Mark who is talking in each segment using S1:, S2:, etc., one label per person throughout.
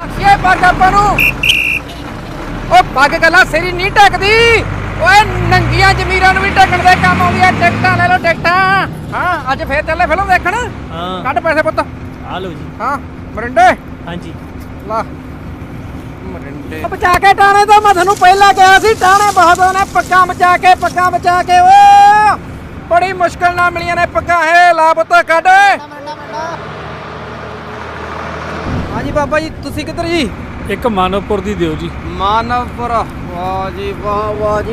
S1: पग आपू पग गला सिरी नहीं ढकदी नंगिया जमीरां भी ढकण दे काम आउंदी है। टिकटां ले लो टिकटां। हाँ अज फिर चले फिल्म देखण। कट पैसे पुत्त आ लो जी। हाँ मरिंडे हाँ जी ला मरिंडे बचा के टाणे तो मैं थानू पहला कहा सी टाणे बहुत ने पग्गां बचा के ओ बड़ी मुश्किल नाल मिलियां ने पग्गां। है ला पुत्त कट। हाँ जी बाबा जी तुसी किधर जी?
S2: एक मानवपुर दी दियो जी।
S1: मानवपुर वाह जी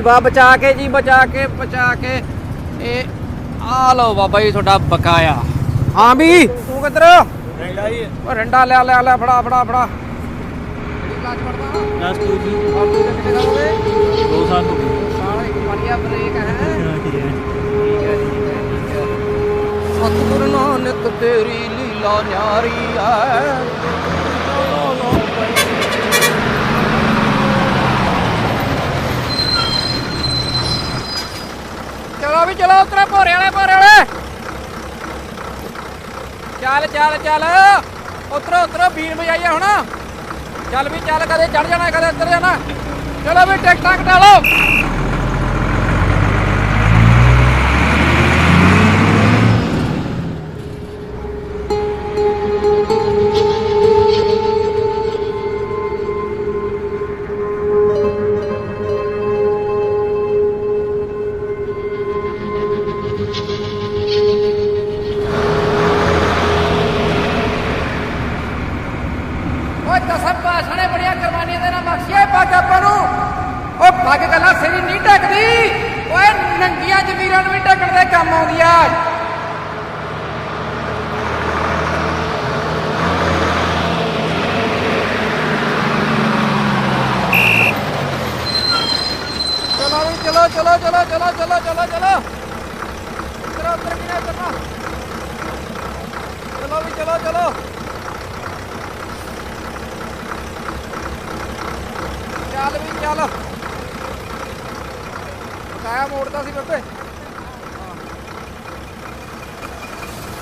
S1: वाह बचा के जी बचा के ए आ लो बाबा जी थोड़ा बकाया। हाँ भी तू किधर?
S2: रंडा ही है।
S1: रंडा ले फड़ा
S2: लास्ट टू जी।
S1: और तू कितने साल हो गए?
S2: 2 साल हो गए।
S1: साल एक बढ़िया ब्रेक है। ठीक है सतगुरु नानक तेरी लीला न्यारी है। चलो भी चलो उतरो भोरे वाले चल उतरो बीन बजाइए हुण। चल भी चल कदे चढ़ जाना कदे उतर जाना। चलो भी टिकटां कटा लो। बड़िया कुर्बानियां देना बख्शिया पग आपू पग गला सिरी नहीं ढकदी नंगिया जमीरां भी ढकण दे काम आउंदी है। चलो उतर की नहीं उतरना। चलो भी चलो चल बकाया मोड़ता सी बब्बे।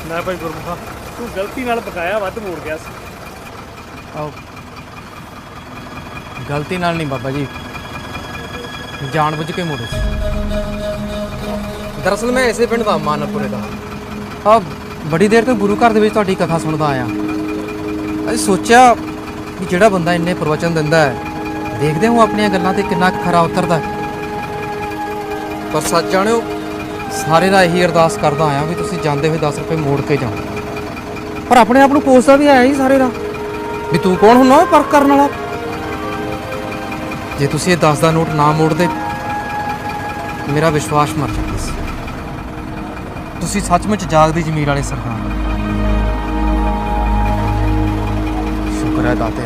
S2: मैं भाई गुरमुखा तू गलती नाल बकाया वध मोड़ गया सी।
S1: आओ गलती नाल नहीं बाबा जी जानबूझ के मोड़े सी। दरअसल मैं इसे पिंड दा मानवपुरे दा बड़ी देर तो गुरु घर दे विच तुहाडी कथा सुणदा आया। असीं सोचिया कि जिहड़ा बंदा इन्ने प्रवचन दिंदा है देखते हूँ अपन गल्लां ते कितना खरा उतरदा। पर सच जाणिओ सारे दा यही अरदास करदा आया भी तुसीं जांदे होए 10 रुपए मोड़ के जाओ। पर अपने आप नूं कोसदा भी है ही सारे दा भी तू कौन हुन्ना परख करन वाला। जे तुसीं ये 10 दा नोट ना मोड़दे मेरा विश्वास मर जांदा सी। तुसीं सचमुच जागदी जमीर वाले सरदार। शुक्र है दाते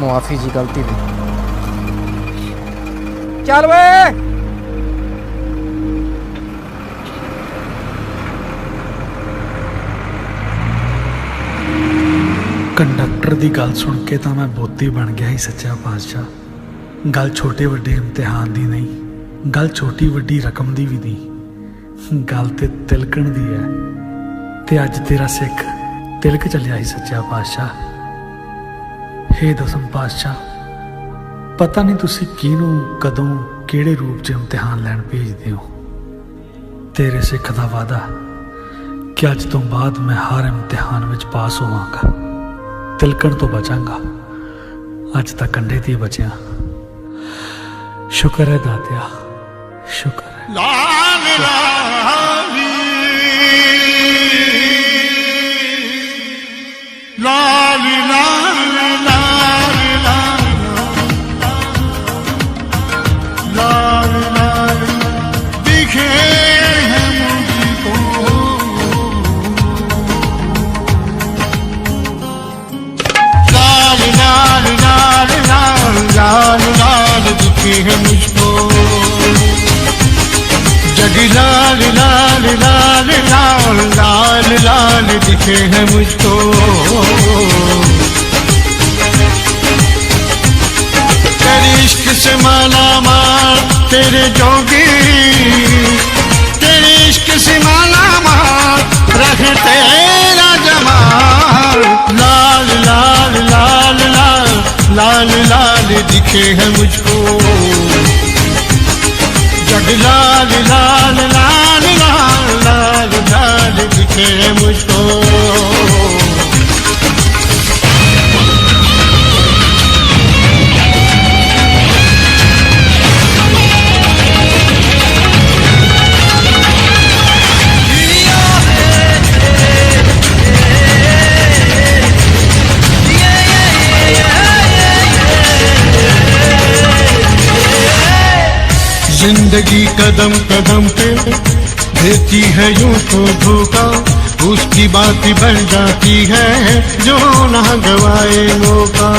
S1: मुआफी जी गलती दे। चल वे
S3: कंडक्टर की गल सुन के तो मैं बोती बन गया ही सच्चा पातशाह। गल छोटे वड्डे इम्तिहान की नहीं, गल छोटी वड्डी रकम की भी नहीं, गल ते तिलकण दी है। ते अज तेरा सिख तिलक चलिया ही सच्चा पातशाह। हे दसम पातशाह पता नहीं तुसी किहनूं कदों किहड़े रूप च इम्तिहान लैण भेजदे हो। तेरे सिख दा वादा कि अज तो बाद मैं हर इम्तिहान विच पास होवांगा, तिलकण तो बचांगा। अज तक कंडे ती बचिया। शुक्र है दातिया, शुक्र है।
S4: दिखे है मुझको जगी लाल लाल लाल लाल लाल लाल दिखे है मुझको। तेरे इश्क से माला माल तेरे जोगी, तेरे इश्क से माला माल रख तेरा जमाल। लाल लाल लाल दिखे हैं मुझको। जग लाल लाल लाल लाल लाल लाल दिखे हैं मुझको। जिंदगी कदम कदम पे देती है यूं तो धोखा, उसकी बात बन जाती है जो ना गवाए मौका।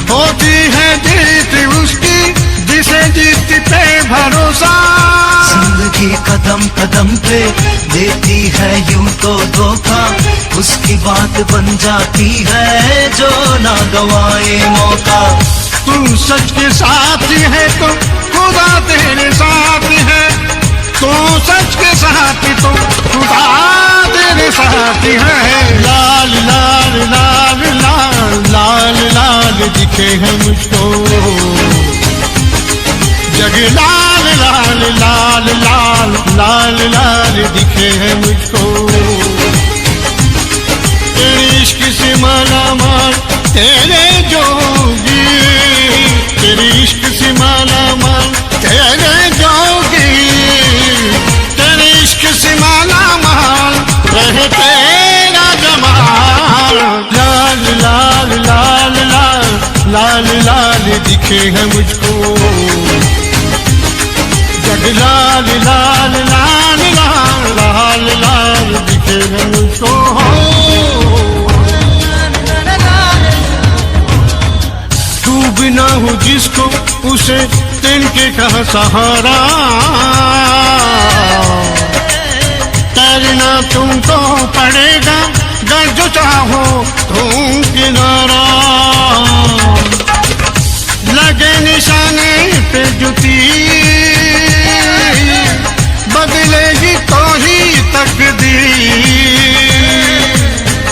S4: होती है जीत उसकी जिसे जीत पे भरोसा।
S5: जिंदगी कदम कदम पे देती है यूं तो धोखा, उसकी बात बन जाती है जो ना गवाए मौका।
S4: तू सच के साथ है तो खुदा तेरे साथ है, तू सच के साथ तो खुदा तेरे साथ है। लाल लाल लाल लाल लाल लाल दिखे हैं मुझको। जग लाल लाल लाल लाल लाल लाल दिखे हैं मुझको। तेरे इश्क से माला माल तेरे जोगी, तेरे इश्क से माला माल तेरे जोगी, तेरे इश्क से माला माल रहे तेरा जमाल। लाल लाल लाल लाल लाल लाल दिखे हैं मुझको। जग लाल लाल लाल लाल लाल लाल दिखे हैं मुझको। बिना हो जिसको उसे तिनके का सहारा, तैरना तुमको पड़ेगा गर जो चाहो तुम किनारा। लगे निशाने पे जुती बदलेगी तो ही तकदीर।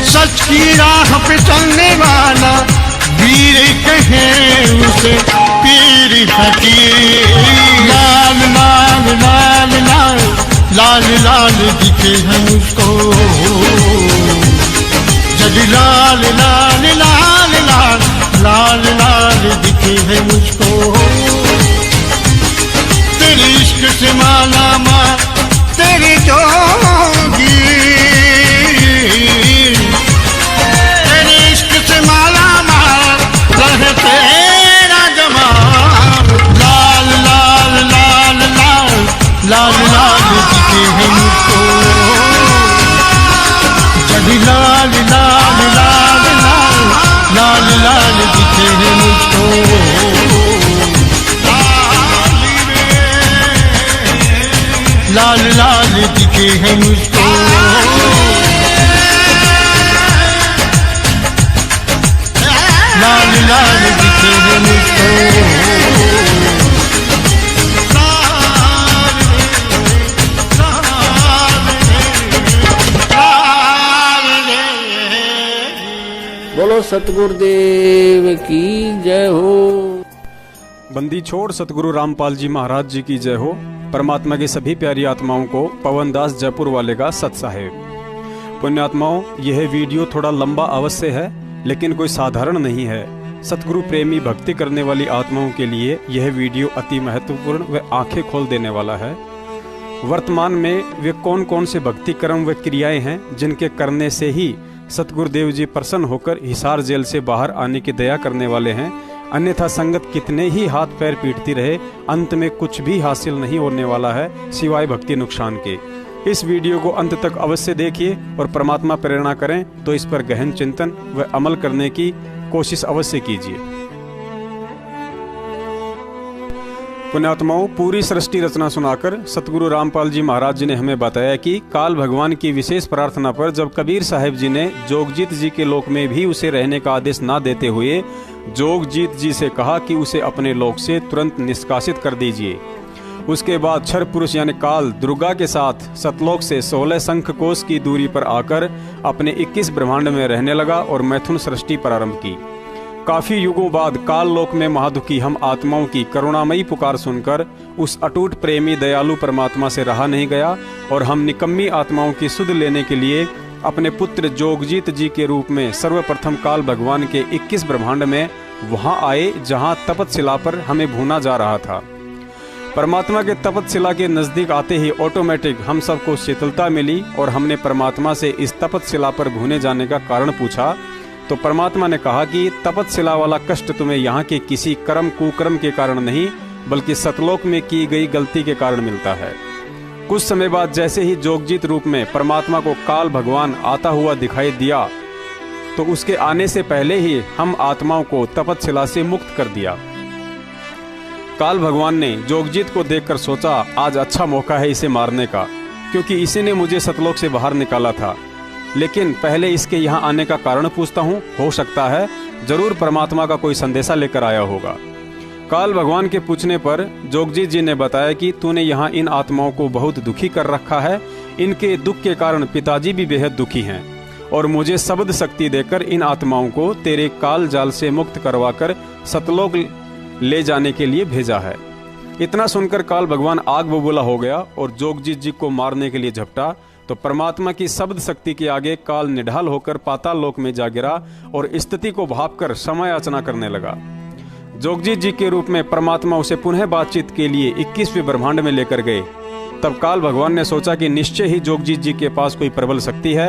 S4: सच की राह पे चलने वाला वीर कहे उसे पीर फकीर। लाल लाल लाल लाल लाल लाल दिखे हैं मुझको। जग लाल लाल लाल लाल लाल लाल दिखे हैं मुझको। तेरे इश्क से माला माल तेरी जोगी, तेरे इश्क से माला माल रहे तेरा जमाल। लाल लाल लाल लाल लाल लाल दिखे हैं मुझको। जग लाल लाल लाल लाल लाल लाल दिखे हैं मुझको। लाल लाल दिखे हैं मुझको। लाल लाल दिखे हैं मुझको।
S6: बोलो सतगुरुदेव की जय हो।
S7: बंदी छोड़ सतगुरु रामपाल जी महाराज जी की जय हो। परमात्मा की सभी प्यारी आत्माओं को पवन दास जयपुर वाले का सत साहेब। पुण्यात्माओं, यह वीडियो थोड़ा लंबा अवश्य है लेकिन कोई साधारण नहीं है। सतगुरु प्रेमी भक्ति करने वाली आत्माओं के लिए यह वीडियो अति महत्वपूर्ण व आंखें खोल देने वाला है। वर्तमान में वे कौन कौन से भक्ति कर्म व क्रियाएं हैं जिनके करने से ही सतगुरुदेव जी प्रसन्न होकर हिसार जेल से बाहर आने की दया करने वाले हैं। अन्यथा संगत कितने ही हाथ पैर पीटती रहे, अंत में कुछ भी हासिल नहीं होने वाला है सिवाय भक्ति नुकसान के। इस वीडियो को अंत तक अवश्य देखिए और परमात्मा प्रेरणा करें तो इस पर गहन चिंतन व अमल करने की कोशिश अवश्य कीजिए। पुण्यात्माओं, पूरी सृष्टि रचना सुनाकर सतगुरु रामपाल जी महाराज जी ने हमें बताया कि काल भगवान की विशेष प्रार्थना पर जब कबीर साहिब जी ने जोगजीत जी के लोक में भी उसे रहने का आदेश ना देते हुए जोगजीत जी से कहा कि उसे अपने लोक से तुरंत निष्कासित कर दीजिए। उसके बाद क्षर पुरुष यानी काल दुर्गा के साथ सतलोक से 16 शंख कोश की दूरी पर आकर अपने 21 ब्रह्मांड में रहने लगा और मैथुन सृष्टि प्रारंभ की। काफी युगों बाद काल लोक में महादुखी हम आत्माओं की करुणामयी पुकार सुनकर उस अटूट प्रेमी दयालु परमात्मा से रहा नहीं गया और हम निकम्मी आत्माओं की सुध लेने के लिए अपने पुत्र जोगजीत जी के रूप में सर्वप्रथम काल भगवान के 21 ब्रह्मांड में वहां आए जहां तपतशिला पर हमें भूना जा रहा था। परमात्मा के तपतशिला के नजदीक आते ही ऑटोमेटिक हम सबको शीतलता मिली और हमने परमात्मा से इस तपतशिला पर भूने जाने का कारण पूछा तो परमात्मा ने कहा कि तपतशिला वाला कष्ट तुम्हें यहाँ के किसी कर्म कुकर्म के कारण नहीं बल्कि सतलोक में की गई गलती के कारण मिलता है। कुछ समय बाद जैसे ही जोगजीत रूप में परमात्मा को काल भगवान आता हुआ दिखाई दिया तो उसके आने से पहले ही हम आत्माओं को तपतशिला से मुक्त कर दिया। काल भगवान ने जोगजीत को देखकर सोचा आज अच्छा मौका है इसे मारने का, क्योंकि इसी ने मुझे सतलोक से बाहर निकाला था। लेकिन पहले इसके यहाँ आने का कारण पूछता हूँ, हो सकता है जरूर परमात्मा का कोई संदेशा लेकर आया होगा। काल भगवान के पूछने पर जोगजीत जी ने बताया कि तूने यहाँ इन आत्माओं को बहुत दुखी कर रखा है। इनके दुख के कारण पिताजी भी बेहद दुखी हैं और मुझे शब्द शक्ति देकर इन आत्माओं को तेरे काल जाल से मुक्त करवाकर सतलोक ले जाने के लिए भेजा है। इतना सुनकर काल भगवान आग बबूला हो गया और जोगजीत जी को मारने के लिए झपटा तो परमात्मा की शब्द शक्ति के आगे काल निढाल होकर पाताल लोक में जा गिरा और स्थिति को भांपकर समय याचना करने लगा। जोगजीत जी के रूप में परमात्मा उसे पुनः बातचीत के लिए 21वें ब्रह्मांड में लेकर गए। तब काल भगवान ने सोचा कि निश्चय ही जोगजीत जी के पास कोई प्रबल शक्ति है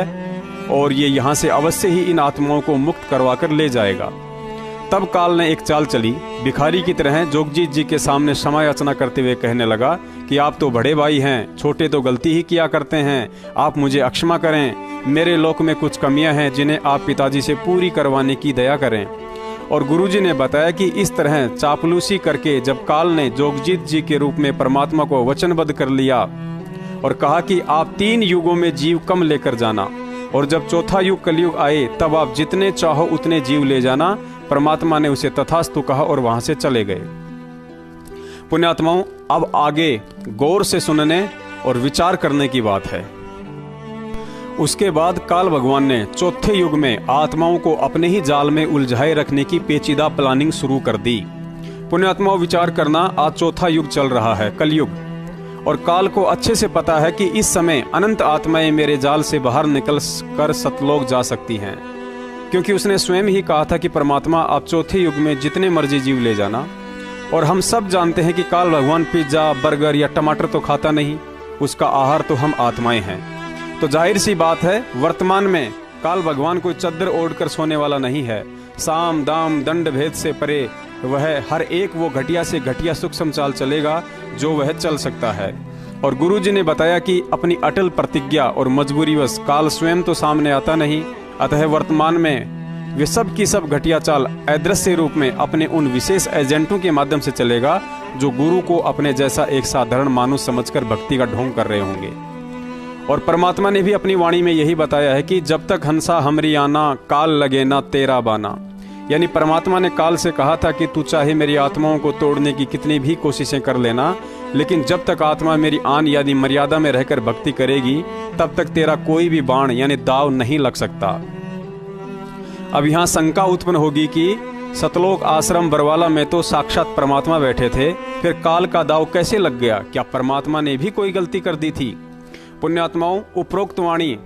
S7: और ये यहाँ से अवश्य ही इन आत्माओं को मुक्त करवाकर ले जाएगा। तब काल ने एक चाल चली, भिखारी की तरह जोगजीत जी के सामने क्षमा याचना करते हुए कहने लगा कि आप तो बड़े भाई हैं, छोटे तो गलती ही किया करते हैं, आप मुझे अक्षमा करें। मेरे लोक में कुछ कमियां हैं जिन्हें आप पिताजी से पूरी करवाने की दया करें। और गुरुजी ने बताया कि इस तरह चापलूसी करके जब काल ने जोगजीत जी के रूप में परमात्मा को वचनबद्ध कर लिया और कहा कि आप 3 युगों में जीव कम लेकर जाना और जब चौथा युग कलयुग आए तब आप जितने चाहो उतने जीव ले जाना, परमात्मा ने उसे तथास्तु कहा और वहां से चले गए। पुण्यात्माओं, अब आगे गौर से सुनने और विचार करने की बात है। उसके बाद काल भगवान ने चौथे युग में आत्माओं को अपने ही जाल में उलझाए रखने की पेचीदा प्लानिंग शुरू कर दी। पुण्यात्माओं, विचार करना, आज चौथा युग चल रहा है, कलयुग, और काल को अच्छे से पता है कि इस समय अनंत आत्माएं मेरे जाल से बाहर निकल कर सतलोक जा सकती हैं, क्योंकि उसने स्वयं ही कहा था कि परमात्मा आप चौथे युग में जितने मर्जी जीव ले जाना। और हम सब जानते हैं कि काल भगवान पिज्जा, बर्गर या टमाटर तो खाता नहीं, उसका आहार तो हम आत्माएं हैं। तो जाहिर सी बात है वर्तमान में काल भगवान कोई चद्दर ओढ़कर सोने वाला नहीं है। साम दाम दंड भेद से परे वह हर एक वो घटिया से घटिया सूक्ष्म चाल चलेगा जो वह चल सकता है। और गुरुजी ने बताया कि अपनी अटल प्रतिज्ञा और मजबूरीवश काल स्वयं तो सामने आता नहीं, अतः वर्तमान में वे सब की सब घटिया चाल अदृश्य रूप में अपने उन विशेष एजेंटों के माध्यम से चलेगा जो गुरु को अपने जैसा एक साधारण मानुष समझकर भक्ति का ढोंग कर रहे होंगे। और परमात्मा ने भी अपनी वाणी में यही बताया है कि जब तक हंसा हमरी आना, काल लगे ना तेरा बाना। यानी परमात्मा ने काल से कहा था कि तू चाहे मेरी आत्माओं को तोड़ने की कितनी भी कोशिशें कर लेना, लेकिन जब तक आत्मा मेरी आन यानी मर्यादा में रहकर भक्ति करेगी तब तक तेरा कोई भी बाण यानी दाव नहीं लग सकता। अब यहाँ शंका उत्पन्न होगी कि सतलोक आश्रम बरवाला में तो साक्षात परमात्मा बैठे थे, फिर काल का दाव कैसे लग गया? क्या परमात्मा ने भी कोई गलती कर दी थी? पुण्यात्माओं, उपरोक्त वाणी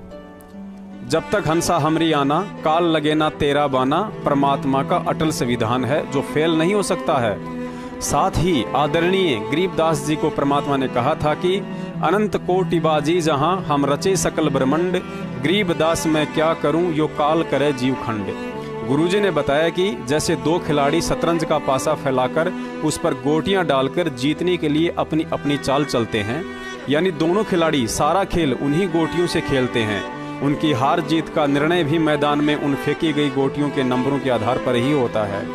S7: जब तक हंसा हमरी आना, काल लगे ना तेरा बाना परमात्मा का अटल संविधान है जो फेल नहीं हो सकता है। साथ ही आदरणीय गरीबदास जी को परमात्मा ने कहा था कि अनंत कोटि बाजी जहां हम रचे सकल ब्रह्मंड, गरीबदास मैं क्या करूं यो काल करे जीव खंड। गुरुजी ने बताया कि जैसे 2 खिलाड़ी शतरंज का पासा फैलाकर उस पर गोटियां डालकर जीतने के लिए अपनी अपनी चाल चलते हैं, यानी दोनों खिलाड़ी सारा खेल उन्हीं गोटियों से खेलते हैं। उनकी हार जीत का निर्णय भी मैदान में उन फेंकी गई गोटियों के नंबरों के आधार पर ही होता है।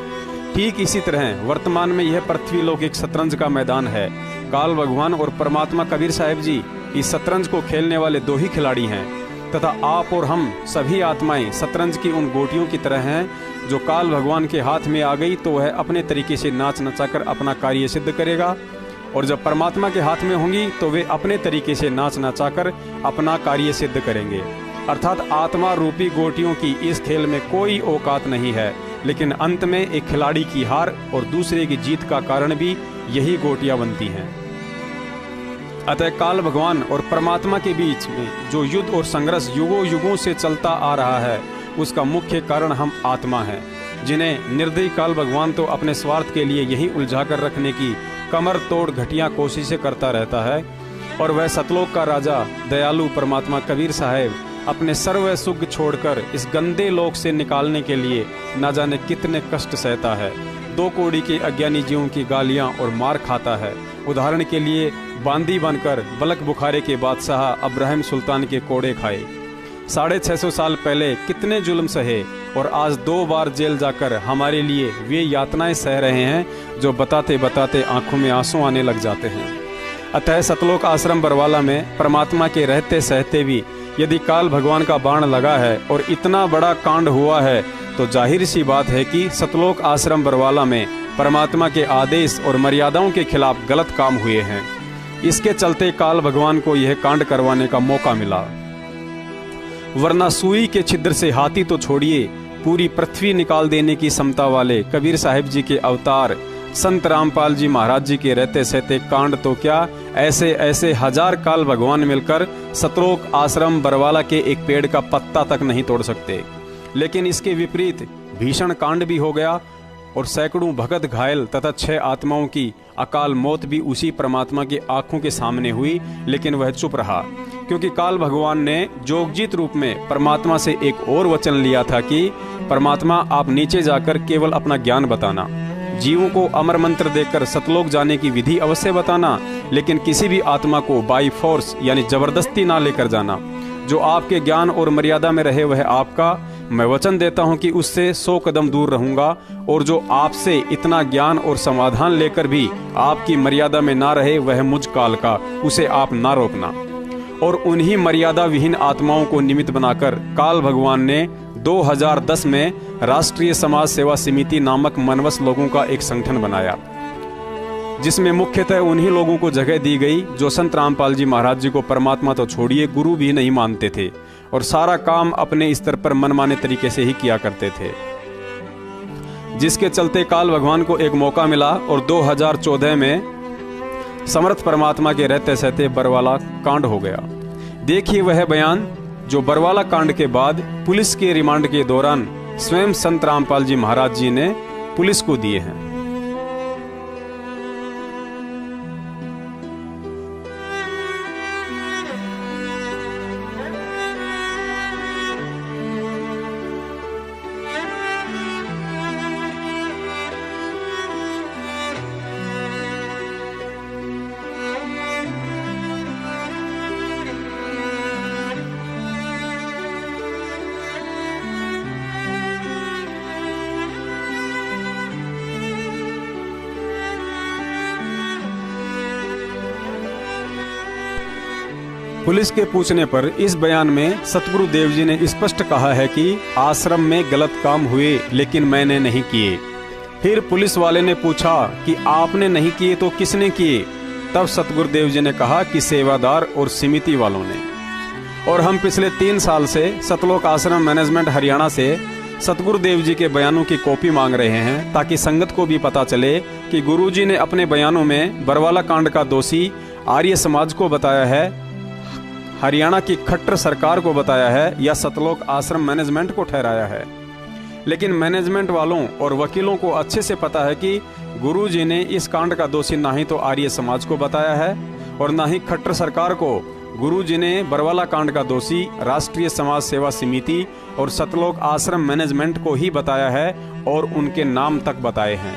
S7: ठीक इसी तरह वर्तमान में यह पृथ्वी लोक एक शतरंज का मैदान है। काल भगवान और परमात्मा कबीर साहिब जी इस शतरंज को खेलने वाले 2 ही खिलाड़ी हैं, तथा आप और हम सभी आत्माएं शतरंज की उन गोटियों की तरह हैं जो काल भगवान के हाथ में आ गई तो वह अपने तरीके से नाच नचाकर अपना कार्य सिद्ध करेगा, और जब परमात्मा के हाथ में होंगी तो वे अपने तरीके से नाच नचाकर अपना कार्य सिद्ध करेंगे। अर्थात आत्मा रूपी गोटियों की इस खेल में कोई औकात नहीं है, लेकिन अंत में एक खिलाड़ी की हार और दूसरे की जीत का कारण भी यही गोटियां बनती हैं। अतः काल भगवान और परमात्मा के बीच में जो युद्ध और संघर्ष युगों युगों से चलता आ रहा है, उसका मुख्य कारण हम आत्मा हैं, जिन्हें निर्दयी काल भगवान तो अपने स्वार्थ के लिए यही उलझा कर रखने की कमर तोड़ घटिया कोशिशें करता रहता है, और वह सतलोक का राजा दयालु परमात्मा कबीर साहब अपने सर्व सुख छोड़कर इस गंदे लोक से निकालने के लिए न जाने कितने कष्ट सहता है। 2 कौड़ी के अज्ञानी जीवों की गालियां और मार खाता है। उदाहरण के लिए बांदी बनकर बलक बुखारे के बादशाह अब्राहिम सुल्तान के कोड़े खाए, 650 साल पहले कितने जुल्म सहे, और आज 2 बार जेल जाकर हमारे लिए वे यातनाएं सह रहे हैं जो बताते बताते आंखों में आंसू आने लग जाते हैं। अतः सतलोक आश्रम बरवाला में परमात्मा के रहते सहते भी यदि काल भगवान का बाण लगा है और इतना बड़ा कांड हुआ है, तो जाहिर सी बात है कि सतलोक आश्रम बरवाला में परमात्मा के आदेश और मर्यादाओं के खिलाफ गलत काम हुए हैं। इसके चलते काल भगवान को यह कांड करवाने का मौका मिला, वरना सुई के छिद्र से हाथी तो छोड़िए, पूरी पृथ्वी निकाल देने की क्षमता वाले कबीर साहिब जी के अवतार संत रामपाल जी महाराज जी के रहते सहते कांड तो क्या, ऐसे ऐसे 1000 काल भगवान मिलकर सतलोक आश्रम बरवाला के एक पेड़ का पत्ता तक नहीं तोड़ सकते। लेकिन इसके विपरीत भीषण कांड भी हो गया और सैकड़ों भगत घायल तथा 6 आत्माओं की अकाल मौत भी उसी परमात्मा की आंखों के सामने हुई, लेकिन वह चुप रहा, क्योंकि काल भगवान ने जोगजीत रूप में परमात्मा से एक और वचन लिया था कि परमात्मा आप नीचे जाकर केवल अपना ज्ञान बताना, जीवों को अमर मंत्र देकर सतलोक जाने की विधि अवश्य बताना, लेकिन किसी भी आत्मा को बाई फोर्स यानी जबरदस्ती ना लेकर जाना। जो आपके ज्ञान और मर्यादा में रहे वह आपका, मैं वचन देता हूं कि उससे 100 कदम दूर रहूंगा, और जो आपसे इतना ज्ञान और समाधान लेकर भी आपकी मर्यादा में ना रहे वह मुझ काल का, उसे आप ना रोकना। और उन्हीं मर्यादा विहीन आत्माओं को निमित्त बनाकर काल भगवान ने 2010 में राष्ट्रीय समाज सेवा समिति नामक मनवस लोगों का एक संगठन बनाया, जिसमें मुख्यतः उन्हीं लोगों को जगह दी गई जो संत रामपाल जी महाराज जी को परमात्मा तो छोड़िए गुरु भी नहीं मानते थे और सारा काम अपने स्तर पर मनमाने तरीके से ही किया करते थे, जिसके चलते काल भगवान को एक मौका मिला और 2014 में समर्थ परमात्मा के रहते सहते बरवाला कांड हो गया। देखिए वह बयान जो बरवाला कांड के बाद पुलिस के रिमांड के दौरान स्वयं संत रामपाल जी महाराज जी ने पुलिस को दिए हैं। पुलिस के पूछने पर इस बयान में सतगुरु देव जी ने स्पष्ट कहा है कि आश्रम में गलत काम हुए लेकिन मैंने नहीं किए। फिर पुलिस वाले ने पूछा कि आपने नहीं किए तो किसने किए? तब सतगुरु देव जी ने कहा कि सेवादार और समिति वालों ने। और हम पिछले 3 साल से सतलोक आश्रम मैनेजमेंट हरियाणा से सतगुरु देव जी के बयानों की कॉपी मांग रहे हैं, ताकि संगत को भी पता चले कि गुरुजी ने अपने बयानों में बरवाला कांड का दोषी आर्य समाज को बताया है, हरियाणा की खट्टर सरकार को बताया है, या सतलोक आश्रम मैनेजमेंट को ठहराया है। लेकिन मैनेजमेंट वालों और वकीलों को अच्छे से पता है कि गुरुजी ने इस कांड का दोषी ना ही तो आर्य समाज को बताया है और ना ही खट्टर सरकार को। गुरुजी ने बरवाला कांड का दोषी राष्ट्रीय समाज सेवा समिति और सतलोक आश्रम मैनेजमेंट को ही बताया है और उनके नाम तक बताए हैं।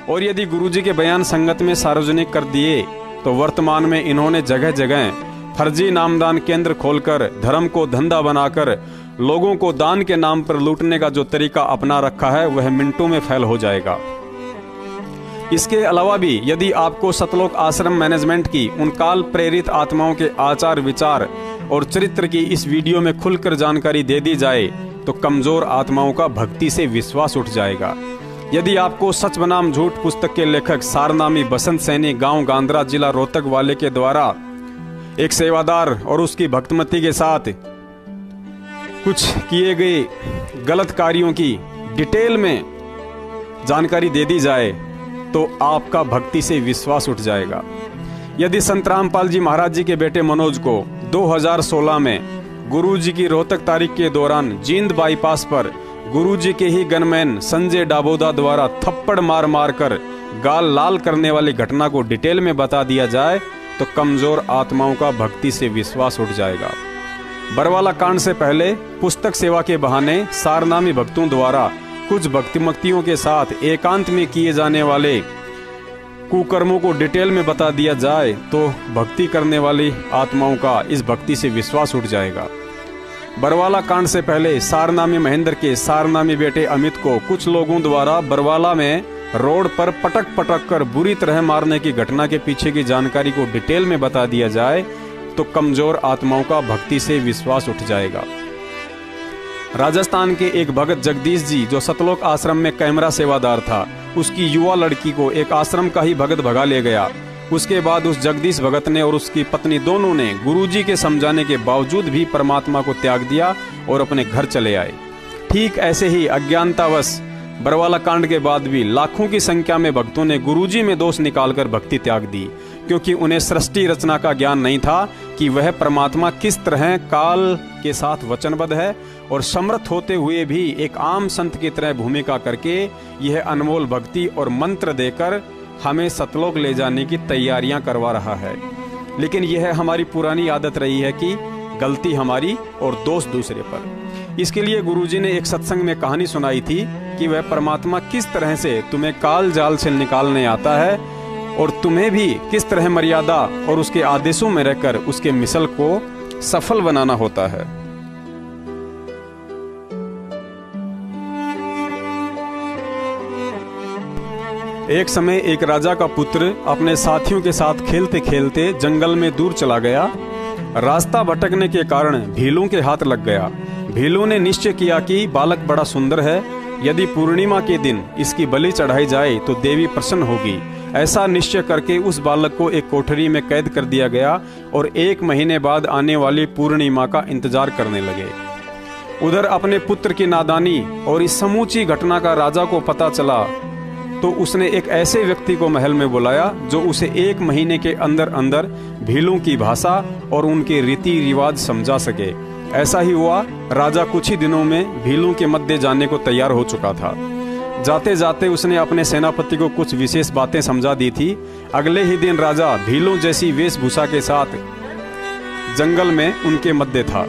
S7: और यदि गुरुजी के बयान संगत में सार्वजनिक कर दिए तो वर्तमान में इन्होंने जगह जगह फर्जी नामदान केंद्र खोलकर धर्म को धंधा बनाकर लोगों को दान के नाम पर लूटने का जो तरीका अपना रखा है वह मिनटों में फैल हो जाएगा। इसके अलावा भी यदि आपको सतलोक आश्रम मैनेजमेंट की उन काल प्रेरित आत्माओं के आचार विचार और चरित्र की इस वीडियो में खुलकर जानकारी दे दी जाए तो कमजोर आत्माओं का भक्ति से विश्वास उठ जाएगा। यदि आपको सच बनाम झूठ पुस्तक के लेखक सारनामी बसंत सैनी गांव गांधरा जिला रोहतक वाले के द्वारा एक सेवादार और उसकी भक्तमती के साथ कुछ किए गए गलत कार्यों की डिटेल में जानकारी दे दी जाए तो आपका भक्ति से विश्वास उठ जाएगा। यदि संत रामपाल जी महाराज जी के बेटे मनोज को 2016 में गुरुजी की रोहतक तारीख के दौरान जींद बाईपास पर गुरुजी के ही गनमैन संजय डाबोदा द्वारा थप्पड़ मार मार कर गाल लाल करने वाली घटना को डिटेल में बता दिया जाए तो कमजोर आत्माओं का भक्ति से विश्वास उठ जाएगा। बरवाला कांड से पहले पुस्तक सेवा के बहाने सारनामी भक्तों द्वारा कुछ भक्तिमक्तियों के साथ एकांत में किए जाने वाले कुकर्मों को डिटेल में बता दिया जाए तो भक्ति करने वाली आत्माओं का इस भक्ति से विश्वास उठ जाएगा। बरवाला कांड से पहले सारनामी महेंद्र के सारनामी बेटे अमित को कुछ लोगों द्वारा बरवाला में रोड पर पटक पटक कर बुरी तरह मारने की घटना के पीछे की जानकारी को डिटेल में बता दिया जाए तो कमजोर आत्माओं का भक्ति से विश्वास उठ जाएगा। राजस्थान के एक भगत जगदीश जी जो सतलोक आश्रम में कैमरा सेवादार था, उसकी युवा लड़की को एक आश्रम का ही भगत भगा ले गया। उसके बाद उस जगदीश भगत ने और उसकी पत्नी दोनों ने गुरुजी के समझाने के बावजूद भी परमात्मा को त्याग दिया और अपने घर चले आए। ठीक ऐसे ही अज्ञानतावश बरवाला कांड के बाद भी लाखों की संख्या में भक्तों ने गुरुजी में दोष निकालकर भक्ति त्याग दी, क्योंकि उन्हें सृष्टि रचना का ज्ञान नहीं था कि वह परमात्मा किस तरह काल के साथ वचनबद्ध है और समर्थ होते हुए भी एक आम संत की तरह भूमिका करके यह अनमोल भक्ति और मंत्र देकर हमें सतलोक ले जाने की तैयारियां करवा रहा है। लेकिन यह हमारी पुरानी आदत रही है कि गलती हमारी और दोष दूसरे पर। इसके लिए गुरुजी ने एक सत्संग में कहानी सुनाई थी कि वह परमात्मा किस तरह से तुम्हें काल जाल से निकालने आता है और तुम्हें भी किस तरह मर्यादा और उसके आदेशों में रहकर उसके मिसल को सफल बनाना होता है। एक समय एक राजा का पुत्र अपने साथियों के साथ खेलते खेलते जंगल में दूर चला गया। रास्ता भटकने के कारण भीलों के हाथ लग गया। भीलों ने निश्चय किया कि बालक बड़ा सुंदर है, यदि पूर्णिमा के दिन इसकी बलि चढ़ाई जाए तो देवी प्रसन्न होगी। ऐसा निश्चय करके उस बालक को एक कोठरी में कैद कर दिया गया और 1 महीने बाद आने वाली पूर्णिमा का इंतजार करने लगे। उधर अपने पुत्र की नादानी और इस समूची घटना का राजा को पता चला तो उसने एक ऐसे व्यक्ति को महल में बुलाया जो उसे 1 महीने के अंदर अंदर भीलों की भाषा और उनके रीति रिवाज समझा सके। ऐसा ही हुआ। राजा कुछ ही दिनों में भीलों के मध्य जाने को तैयार हो चुका था। जाते जाते उसने अपने सेनापति को कुछ विशेष बातें समझा दी थी। अगले ही दिन राजा भीलों जैसी वेशभूषा के साथ जंगल में उनके मध्य था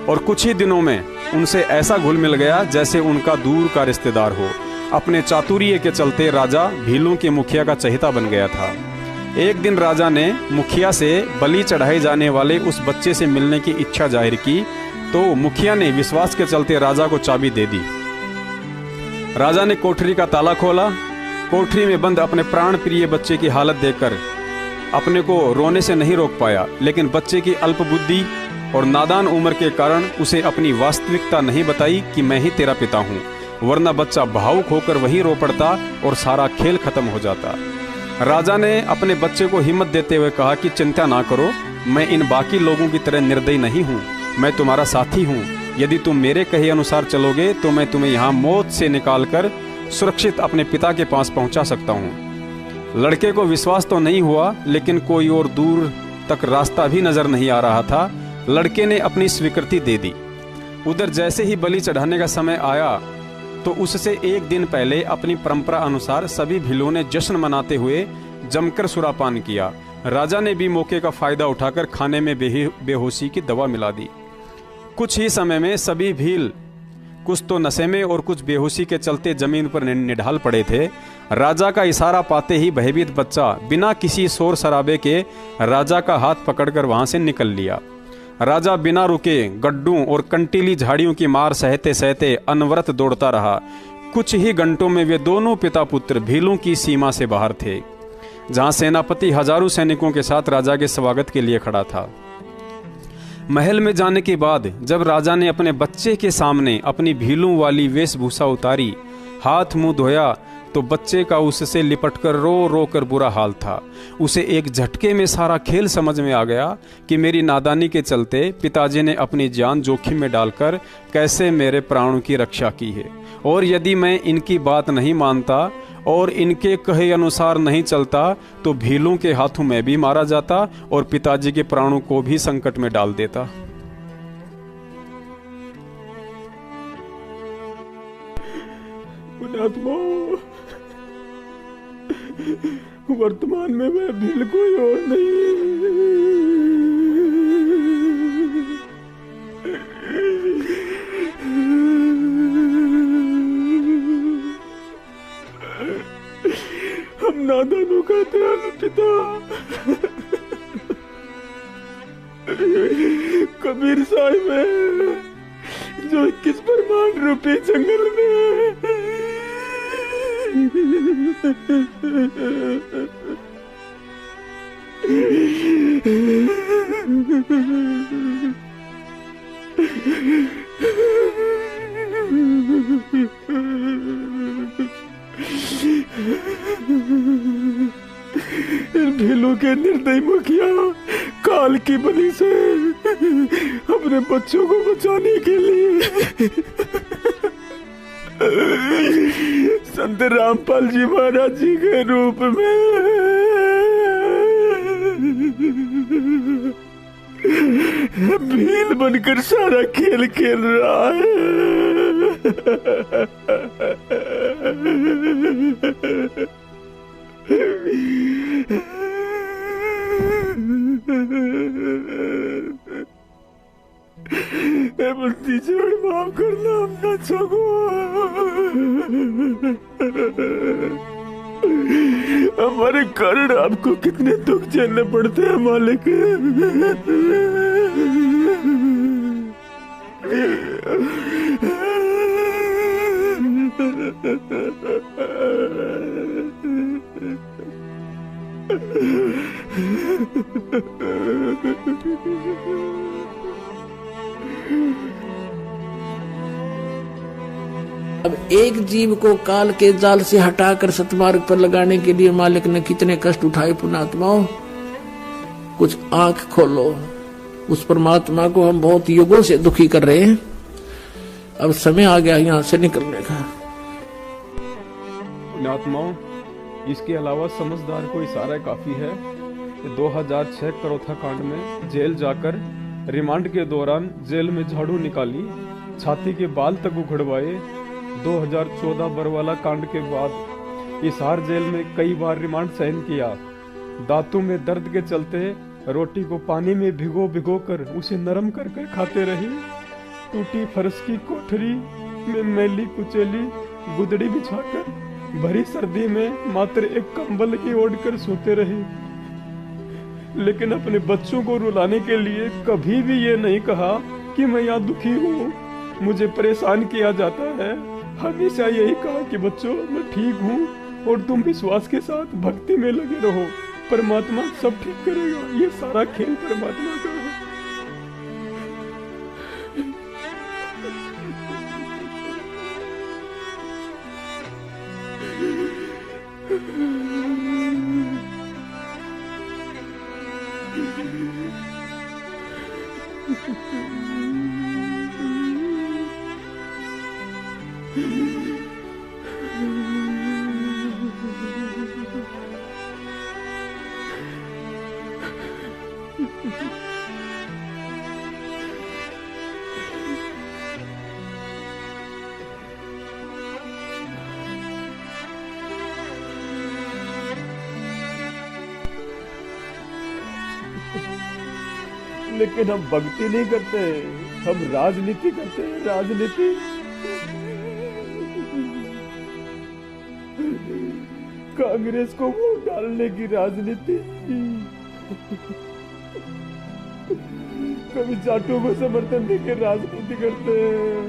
S7: और कुछ ही दिनों में उनसे ऐसा घुल मिल गया जैसे उनका दूर का रिश्तेदार हो। अपने चातुर्य के चलते राजा भीलों के मुखिया का चहेता बन गया था। एक दिन राजा ने मुखिया से बलि चढ़ाए जाने वाले उस बच्चे से मिलने की इच्छा जाहिर की तो मुखिया ने विश्वास के चलते राजा को चाबी दे दी। राजा ने कोठरी का ताला खोला। कोठरी में बंद अपने प्राण प्रिय बच्चे की हालत देखकर अपने को रोने से नहीं रोक पाया, लेकिन बच्चे की अल्प बुद्धि और नादान उम्र के कारण उसे अपनी वास्तविकता नहीं बताई कि मैं ही तेरा पिता हूँ, वरना बच्चा भावुक होकर वहीं रो पड़ता और सारा खेल खत्म हो जाता। राजा ने अपने बच्चे को हिम्मत देते हुए कहा कि चिंता ना करो, मैं इन बाकी लोगों की तरह निर्दयी नहीं हूँ, मैं तुम्हारा साथी हूँ। यदि तुम मेरे कहे अनुसार चलोगे तो मैं तुम्हें यहाँ मौत से निकालकर सुरक्षित अपने पिता के पास पहुँचा सकता हूँ। लड़के को विश्वास तो नहीं हुआ, लेकिन कोई और दूर तक रास्ता भी नजर नहीं आ रहा था। लड़के ने अपनी स्वीकृति दे दी। उधर जैसे ही बलि चढ़ाने का समय आया तो उससे 1 दिन पहले अपनी परंपरा अनुसार सभी भीलों ने जश्न मनाते हुए जमकर सुरापान किया। राजा ने भी मौके का फायदा उठाकर खाने में बेहोशी की दवा मिला दी। कुछ ही समय में सभी भील कुछ तो नशे में और कुछ बेहोशी के चलते जमीन पर निढाल पड़े थे। राजा का इशारा पाते ही भयभीत बच्चा बिना किसी शोर शराबे के राजा का हाथ पकड़कर वहां से निकल लिया। राजा बिना रुके गड्ढों और कंटीली झाड़ियों की मार सहते सहते अनवरत दौड़ता रहा। कुछ ही घंटों में वे दोनों पिता पुत्र भीलों की सीमा से बाहर थे, जहां सेनापति हजारों सैनिकों के साथ राजा के स्वागत के लिए खड़ा था। महल में जाने के बाद जब राजा ने अपने बच्चे के सामने अपनी भीलों वाली वेशभूषा उतारी, हाथ मुंह धोया, तो बच्चे का उससे लिपटकर रो रो कर बुरा हाल था। उसे एक झटके में सारा खेल समझ में आ गया कि मेरी नादानी के चलते पिताजी ने अपनी जान जोखिम में डालकर कैसे मेरे प्राणों की रक्षा की है, और यदि मैं इनकी बात नहीं मानता और इनके कहे अनुसार नहीं चलता तो भीलों के हाथों में भी मारा जाता और पिताजी के प्राणों को भी संकट में डाल देता।
S2: वर्तमान में मैं भील कोई और नहीं। हम नादानों का ध्यान पिता कबीर साहिब है जो 21 परमान रूपी जंगल में भीलों के निर्दयी मुखिया काल की बलि से अपने बच्चों को बचाने के लिए संत रामपाल जी महाराज जी के रूप में भील बनकर सारा खेल खेल रहा है। बंदी जोड़ माफ करना हम ना सको। हमारे कारण आपको कितने दुख झेलने पड़ते हैं मालिक।
S6: अब एक जीव को काल के जाल से हटाकर सतमार्ग पर लगाने के लिए मालिक ने कितने कष्ट उठाए। पुण्यात्माओं, कुछ आंख खोलो। उस परमात्मा को हम बहुत युगों से दुखी कर रहे हैं। अब समय आ गया यहाँ से निकलने का।
S7: पुण्यात्माओं, इसके अलावा समझदार को इशारा काफी है। 2006 करोथा कांड में जेल जाकर रिमांड के दौरान जेल में झाड़ू निकाली, छाती के बाल तक उखड़वाए। 2014 बरवाला कांड के बाद हिसार जेल में कई बार रिमांड सहन किया। दांतों में दर्द के चलते रोटी को पानी में भिगो भिगो कर उसे नरम करके खाते रही। टूटी फर्श की कोठरी में मैली कुचेली गुदड़ी बिछाकर भरी सर्दी में मात्र एक कंबल ही ओढ़कर सोते रही। लेकिन अपने बच्चों को रुलाने के लिए कभी भी ये नहीं कहा कि मैं यहाँ दुखी हूँ, मुझे परेशान किया जाता है। हमेशा यही कहा कि बच्चों, मैं ठीक हूँ और तुम विश्वास के साथ भक्ति में लगे रहो, परमात्मा सब ठीक करेगा। ये सारा खेल परमात्मा का है। लेकिन हम भक्ति नहीं करते, हम राजनीति करते हैं। राजनीति कांग्रेस को वोट डालने की राजनीति। कभी जाटों को समर्थन देकर राजनीति करते हैं,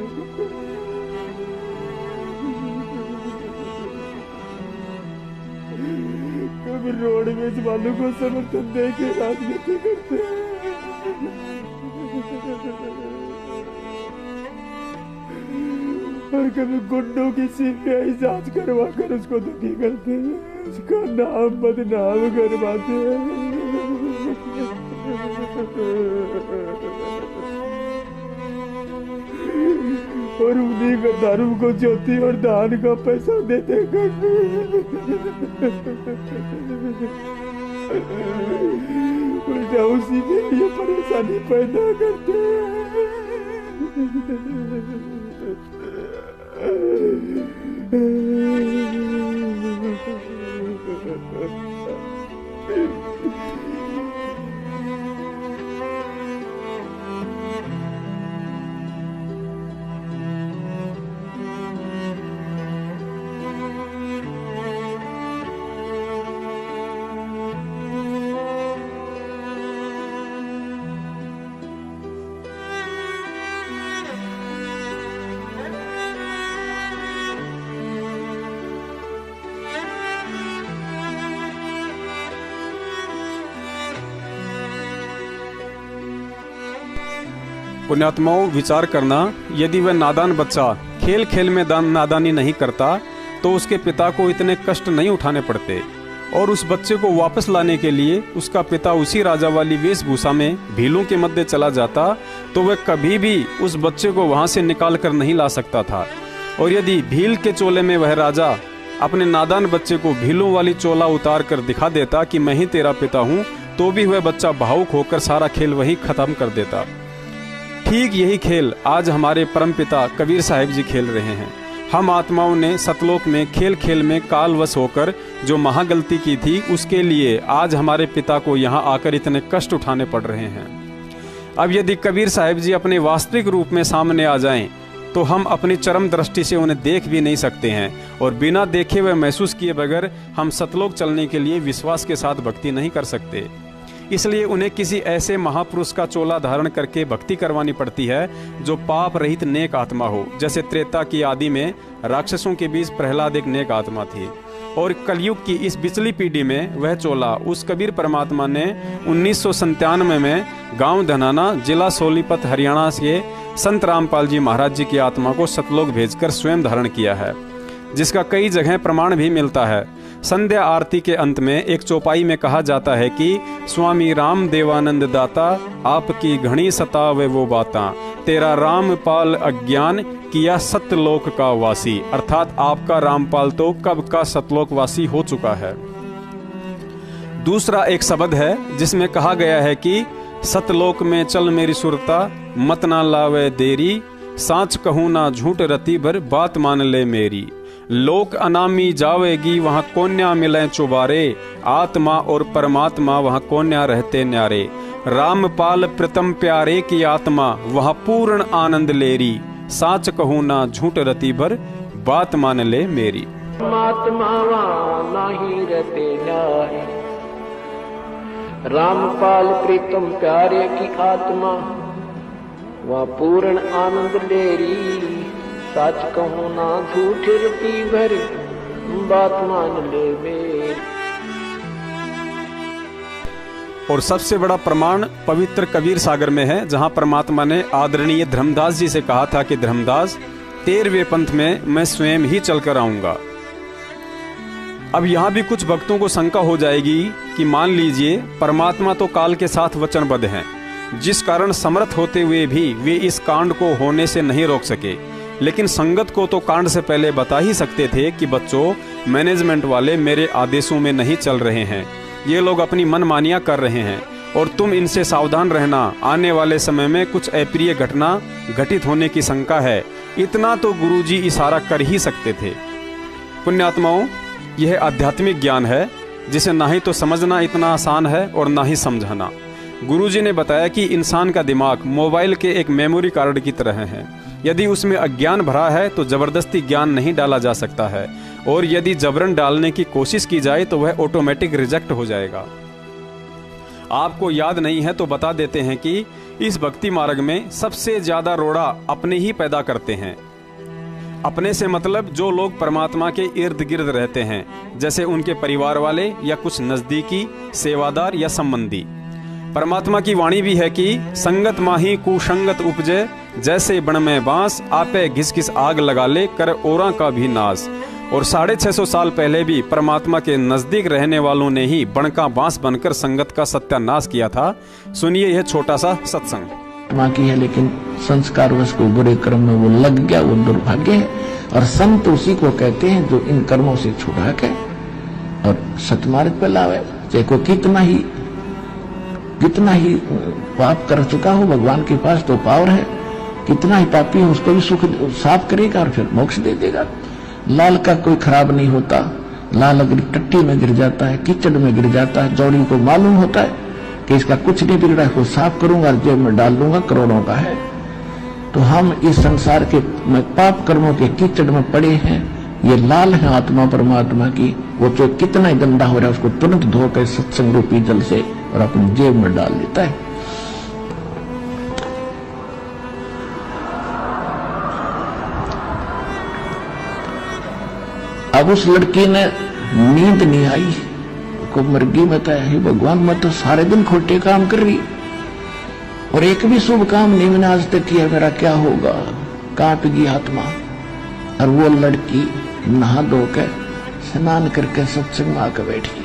S7: कभी रोडवेज वालों को समर्थन देकर राजनीति करते हैं।
S2: और कभी गुंडों की सीबीआई जांच करवा कर उसको दुखी करते हैं, उसका नाम बदनाम करवाते हैं। और उन्हीं का दारू को ज्योति और दान का पैसा देते उल्टा उसी के लिए परेशानी पैदा करते
S7: पुण्यात्माओं, विचार करना, यदि वह नादान बच्चा खेल खेल में नादानी नहीं करता तो उसके पिता को इतने कष्ट नहीं उठाने पड़ते। और उस बच्चे को वापस लाने के लिए उसका पिता उसी राजा वाली वेशभूषा में भीलों के मध्य चला जाता तो वह कभी भी उस बच्चे को वहां से निकाल कर नहीं ला सकता था। और यदि भील के चोले में वह राजा अपने नादान बच्चे को भीलों वाली चोला उतार कर दिखा देता कि मैं ही तेरा पिता हूँ, तो भी वह बच्चा भावुक होकर सारा खेल वही खत्म कर देता। ठीक यही खेल आज हमारे परमपिता कबीर साहिब जी खेल रहे हैं। हम आत्माओं ने सतलोक में खेल खेल में कालवश होकर जो महागलती की थी, उसके लिए आज हमारे पिता को यहाँ आकर इतने कष्ट उठाने पड़ रहे हैं। अब यदि कबीर साहिब जी अपने वास्तविक रूप में सामने आ जाएं, तो हम अपनी चरम दृष्टि से उन्हें देख भी नहीं सकते हैं और बिना देखे व महसूस किए बगैर हम सतलोक चलने के लिए विश्वास के साथ भक्ति नहीं कर सकते। इसलिए उन्हें किसी ऐसे महापुरुष का चोला धारण करके भक्ति करवानी पड़ती है जो पाप रहित नेक आत्मा हो। जैसे त्रेता की आदि में राक्षसों के बीच प्रहलाद एक नेक आत्मा थी, और कलयुग की इस पिछली पीढ़ी में वह चोला उस कबीर परमात्मा ने 1997 में गांव धनाना, जिला सोनीपत, हरियाणा से संत रामपाल जी महाराज जी की आत्मा को सतलोक भेजकर स्वयं धारण किया है, जिसका कई जगह प्रमाण भी मिलता है। संध्या आरती के अंत में एक चौपाई में कहा जाता है कि स्वामी राम देवानंद दाता, आपकी घनी सतावे वो बाता, तेरा रामपाल अज्ञान किया सतलोक का वासी। अर्थात आपका रामपाल तो कब का सतलोक वासी हो चुका है। दूसरा एक शब्द है जिसमें कहा गया है कि सतलोक में चल मेरी सुरता, मत ना लावे देरी, सांच कहूँ ना झूठ रति भर, बात मान ले मेरी। लोक अनामी जावेगी वहाँ कोन्या मिले चुबारे, आत्मा और परमात्मा वहाँ कोन्या रहते न्यारे। रामपाल प्रथम प्यारे की आत्मा वहाँ पूर्ण आनंद लेरी, साच कहूँ ना झूठ रति भर, बात मान ले मेरी।
S6: परमात्मा वहाँ नहीं रहते न्यारे, रामपाल प्रीतम प्यारे की आत्मा वहाँ पूर्ण आनंद लेरी, सच कहूँ ना झूठ रति भर, बात मान ले मेरी।
S7: और सबसे बड़ा प्रमाण पवित्र कबीर सागर में है, जहाँ परमात्मा ने आदरणीय धर्मदास जी से कहा था कि धर्मदास, 13वें पंथ में मैं स्वयं ही चलकर आऊंगा। अब यहाँ भी कुछ भक्तों को शंका हो जाएगी कि मान लीजिए परमात्मा तो काल के साथ वचनबद्ध हैं, जिस कारण समर्थ होते हुए भी वे इस कांड को होने से नहीं रोक सके, लेकिन संगत को तो कांड से पहले बता ही सकते थे कि बच्चों, मैनेजमेंट वाले मेरे आदेशों में नहीं चल रहे हैं, ये लोग अपनी मनमानियां कर रहे हैं और तुम इनसे सावधान रहना, आने वाले समय में कुछ अप्रिय घटना घटित होने की शंका है। इतना तो गुरुजी इशारा कर ही सकते थे। पुण्यात्माओं, यह आध्यात्मिक ज्ञान है जिसे ना ही तो समझना इतना आसान है और ना ही समझाना। गुरुजी ने बताया कि इंसान का दिमाग मोबाइल के एक मेमोरी कार्ड की तरह है। यदि उसमें अज्ञान भरा है तो जबरदस्ती ज्ञान नहीं डाला जा सकता है, और यदि जबरन डालने की कोशिश की जाए तो वह ऑटोमेटिक रिजेक्ट हो जाएगा। आपको याद नहीं है तो बता देते हैं कि इस भक्ति मार्ग में सबसे ज्यादा रोड़ा अपने ही पैदा करते हैं। अपने से मतलब जो लोग परमात्मा के इर्द गिर्द रहते हैं, जैसे उनके परिवार वाले या कुछ नजदीकी सेवादार या संबंधी। परमात्मा की वाणी भी है कि संगत माही कुसंगत उपजे, जैसे बण में बांस आपे घिस घिस आग लगा ले कर औरा का भी नाश। और 650 साल पहले भी परमात्मा के नजदीक रहने वालों ने ही बण का बांस बनकर संगत का सत्यानाश किया था। सुनिए यह छोटा सा सत्संग।
S6: माँ की है, लेकिन संस्कार उसको बुरे कर्म में वो लग गया, वो दुर्भाग्य है। और संत उसी को कहते हैं जो इन कर्मों से छुड़ा के और सतमार्ग पे लावे। चाहे को कितना ही पाप कर चुका हो, भगवान के पास तो पावर है, कितना ही पापी हो उसको भी सुख साफ करेगा और फिर मोक्ष दे देगा। लाल का कोई खराब नहीं होता। लाल अगर टट्टी में गिर जाता है, कीचड़ में गिर जाता है, जौड़ी को मालूम होता है कि इसका कुछ नहीं बिगड़ा, इसको साफ करूंगा और जेब में डाल दूंगा, करोड़ों का है। तो हम इस संसार के पाप कर्मों के कीचड़ में पड़े हैं। ये लाल है आत्मा परमात्मा की, वो जो कितना ही गंदा हो रहा है उसको तुरंत धोकर सत्संग रूपी जल से और अपनी जेब में डाल देता है। अब उस लड़की ने नींद नहीं आई, को मर्गी में है भगवान, मैं तो सारे दिन खोटे काम कर रही और एक भी शुभ काम नहीं मैंने आज तक किया, मेरा क्या होगा। कांपेगी आत्मा। और वो लड़की नहा धोकर स्नान करके सत्संग में आकर बैठी।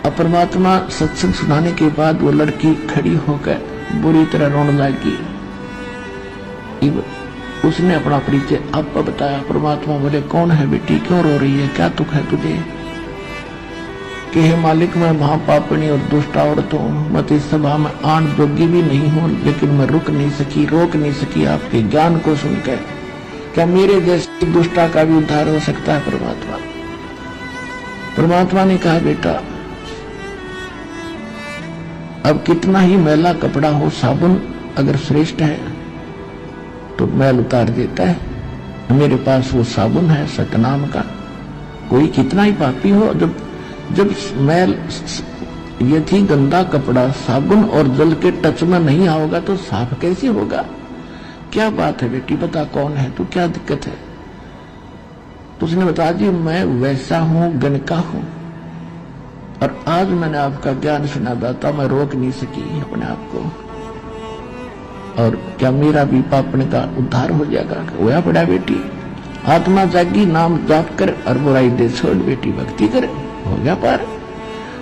S6: अब परमात्मा सत्संग सुनाने के बाद वो लड़की खड़ी होकर बुरी तरह रोने लगी। उसने अपना परिचय आपको बताया। परमात्मा बोले, कौन है बेटी, क्यों रो रही है, क्या दुख है तुझे? कि हे मालिक, मैं महापापणी और दुष्ट औरत हूँ, मैं तो इस सभा में आन जोगी भी नहीं हूँ, लेकिन मैं रोक नहीं सकी आपके ज्ञान को सुनकर। क्या मेरे जैसे दुष्टा का भी उद्धार हो सकता है? परमात्मा ने कहा, बेटा अब कितना ही मैला कपड़ा हो, साबुन अगर श्रेष्ठ है तो मैल उतार देता है। मेरे पास वो साबुन है सतनाम का। कोई कितना ही पापी हो, जब मैल यदि गंदा कपड़ा साबुन और जल के टच में नहीं आओगा तो साफ कैसे होगा? क्या बात है बेटी, बता कौन है तू, क्या दिक्कत है? तो उसने बताया, जी मैं वैसा हूं, गणका हूं, और आज मैंने आपका ज्ञान सुना दाता, मैं रोक नहीं सकी अपने आप को। और क्या मेरा भी पापने का उद्धार हो जाएगा? होया पड़ा बेटी, आत्मा जागी, नाम जाप कर और बुराई दे छोड़ बेटी, भक्ति कर, हो गया पार।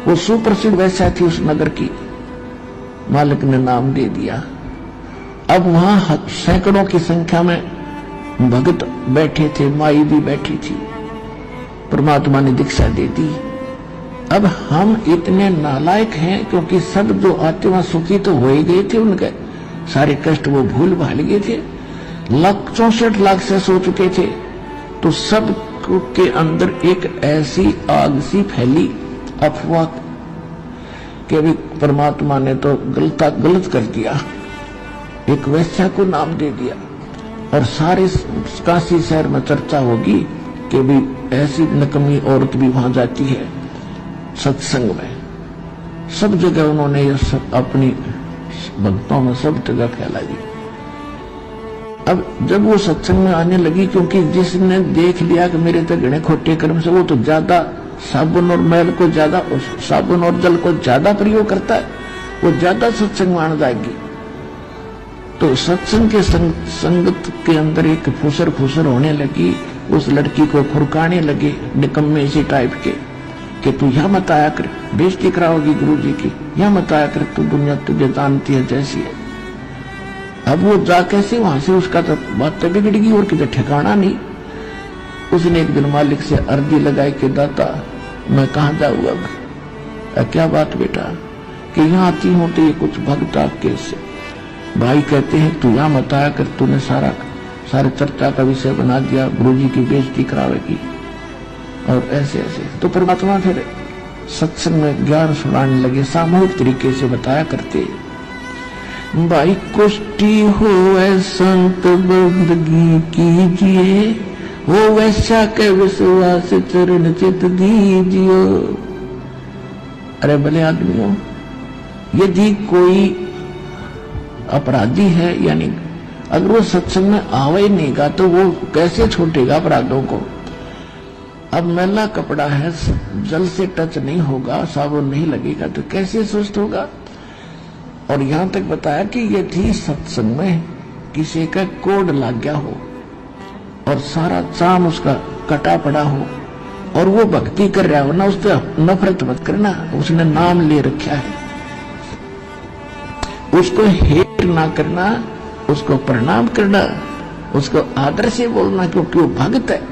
S6: वो सुप्रसिद्ध वैसा थी उस नगर की, मालिक ने नाम दे दिया। अब वहां सैकड़ों की संख्या में भक्त बैठे थे, माई भी बैठी थी। परमात्मा ने दीक्षा दे दी। अब हम इतने नालायक हैं क्योंकि सब जो आत्मा सुखी तो हो ही गए थे, उनके सारे कष्ट वो भूल भाल गए थे। 64 लाख से सो चुके थे, तो सब के अंदर एक ऐसी आग सी फैली अफवाह कि अभी परमात्मा ने तो गलत कर दिया, एक वैश्या को नाम दे दिया और सारे काशी शहर में चर्चा होगी कि भी ऐसी नकमी औरत भी वहां जाती है सत्संग में। सब जगह उन्होंने ये सब अपनी भक्तों में सब जगह फैला दी। अब जब वो सत्संग में आने लगी, क्योंकि जिसने देख लिया कि मेरे तो गणे खोटे कर्म से, वो तो ज्यादा साबुन और मैल को ज्यादा, साबुन और जल को ज्यादा प्रयोग करता है, वो ज्यादा सत्संग में आने जाएगी। तो सत्संग के संगत के अंदर एक फुसर होने लगी। उस लड़की को खुरकाने लगे निकम्मे इसी टाइप के कि तू यह मत आया कर, बेइज्जती कराओगी गुरु जी की, यह मत आया कर, तू दुनिया तुझे जानती है जैसी है। अब वो जा कैसे वहां से, उसका तो बात तो बिगड़गी और किधर ठिकाना नहीं। उसने एक दिन मालिक से अर्जी लगाई कि दाता मैं कहाँ जाऊँ अब? क्या बात बेटा? कि यहाँ आती हूँ तो ये कुछ भक्त आपके से भाई कहते हैं तू यहाँ मत आया कर, तूने सारे चर्चा का विषय बना दिया, गुरुजी की बेइज्जती करावेगी और ऐसे ऐसे। तो परमात्मा फिर सत्संग में ज्ञान सुनाने लगे, सामूहिक तरीके से बताया करते। भाई कुष्टी हो संत बंदगी कीजिए, हो वैसा के विश्वास चरण चित दीजियो। अरे भले आदमियों, यदि कोई अपराधी है, यानी अगर वो सत्संग में आवे नहीं गा तो वो कैसे छूटेगा अपराधों को? अब मैला कपड़ा है, जल से टच नहीं होगा, साबुन नहीं लगेगा तो कैसे स्वस्थ होगा। और यहां तक बताया कि यदि सत्संग में किसी का कोड लग गया हो और सारा चाम उसका कटा पड़ा हो और वो भक्ति कर रहा हो ना, उससे नफरत मत करना। उसने नाम ले रखा है, उसको हेट ना करना, उसको प्रणाम करना, उसको आदर से बोलना, क्योंकि वो भक्त है।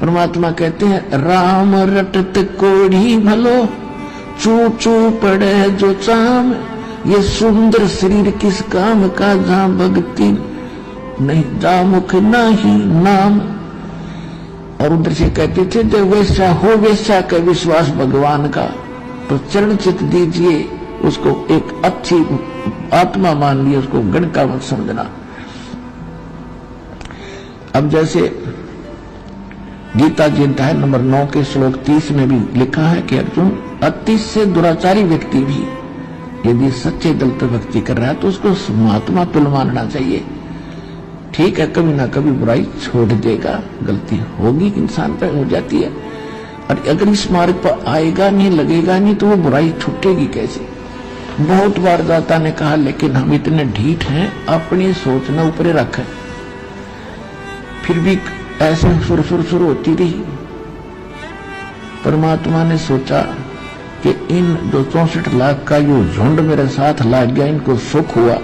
S6: परमात्मा कहते हैं राम रटत कोढ़ी भलो, चू चू पड़े जो चाम, ये सुंदर शरीर किस काम का, जहां भक्ति नहीं जा मुख नाही नाम। और उधर से कहते थे जो वैसा हो वैसा का विश्वास भगवान का, तो चरण चित दीजिए, उसको एक अच्छी आत्मा मान लिया, उसको गण का मत समझना। अब जैसे गीता जी अध्याय नंबर 9 के श्लोक 30 में भी लिखा है कि अर्जुन, अति से दुराचारी व्यक्ति भी यदि सच्चे दिल से भक्ति कर रहा है तो उसको महात्मा तुल्य मानना चाहिए। ठीक है, कभी ना कभी बुराई छोड़ देगा, गलती होगी, इंसान पे हो जाती है, और अगर इस मार्ग पर आएगा नहीं, लगेगा नहीं, तो वो बुराई छूटेगी कैसे। बहुत बार दाता ने कहा, लेकिन हम इतने ढीठ हैं, अपनी सोच न ऊपर रखें, फिर भी ऐसे सुर होती रही। परमात्मा ने सोचा कि इन जो 64 लाख का यो झुंड मेरे साथ लाग गया, इनको सुख हुआ,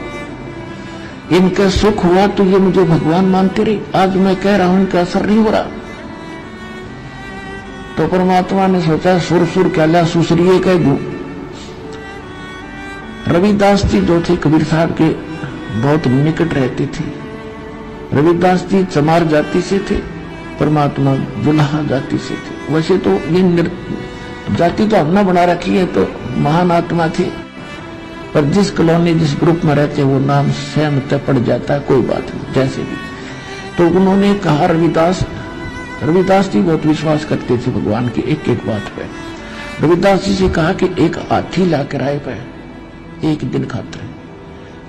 S6: इनका सुख हुआ तो ये मुझे भगवान मानते रहे। आज मैं कह रहा हूं इनका असर नहीं हो रहा। तो परमात्मा ने सोचा सुर क्या ला सुसरिये कह दूं। रविदास जी जो थे कबीर साहब के बहुत निकट रहते थे। रविदास जी चमार जाति से थे, परमात्मा जुलाहा जाति से थे। वैसे तो ये जाति तो हमने बना रखी है, तो महान आत्मा थे, पर जिस कॉलोनी जिस ग्रुप में रहते वो नाम स्वयं तय पड़ जाता है, कोई बात नहीं, जैसे भी। तो उन्होंने कहा, रविदास जी बहुत विश्वास करते थे भगवान की एक एक बात पे। रविदास जी से कहा कि एक हाथी ला किराए पे एक दिन खाते हैं,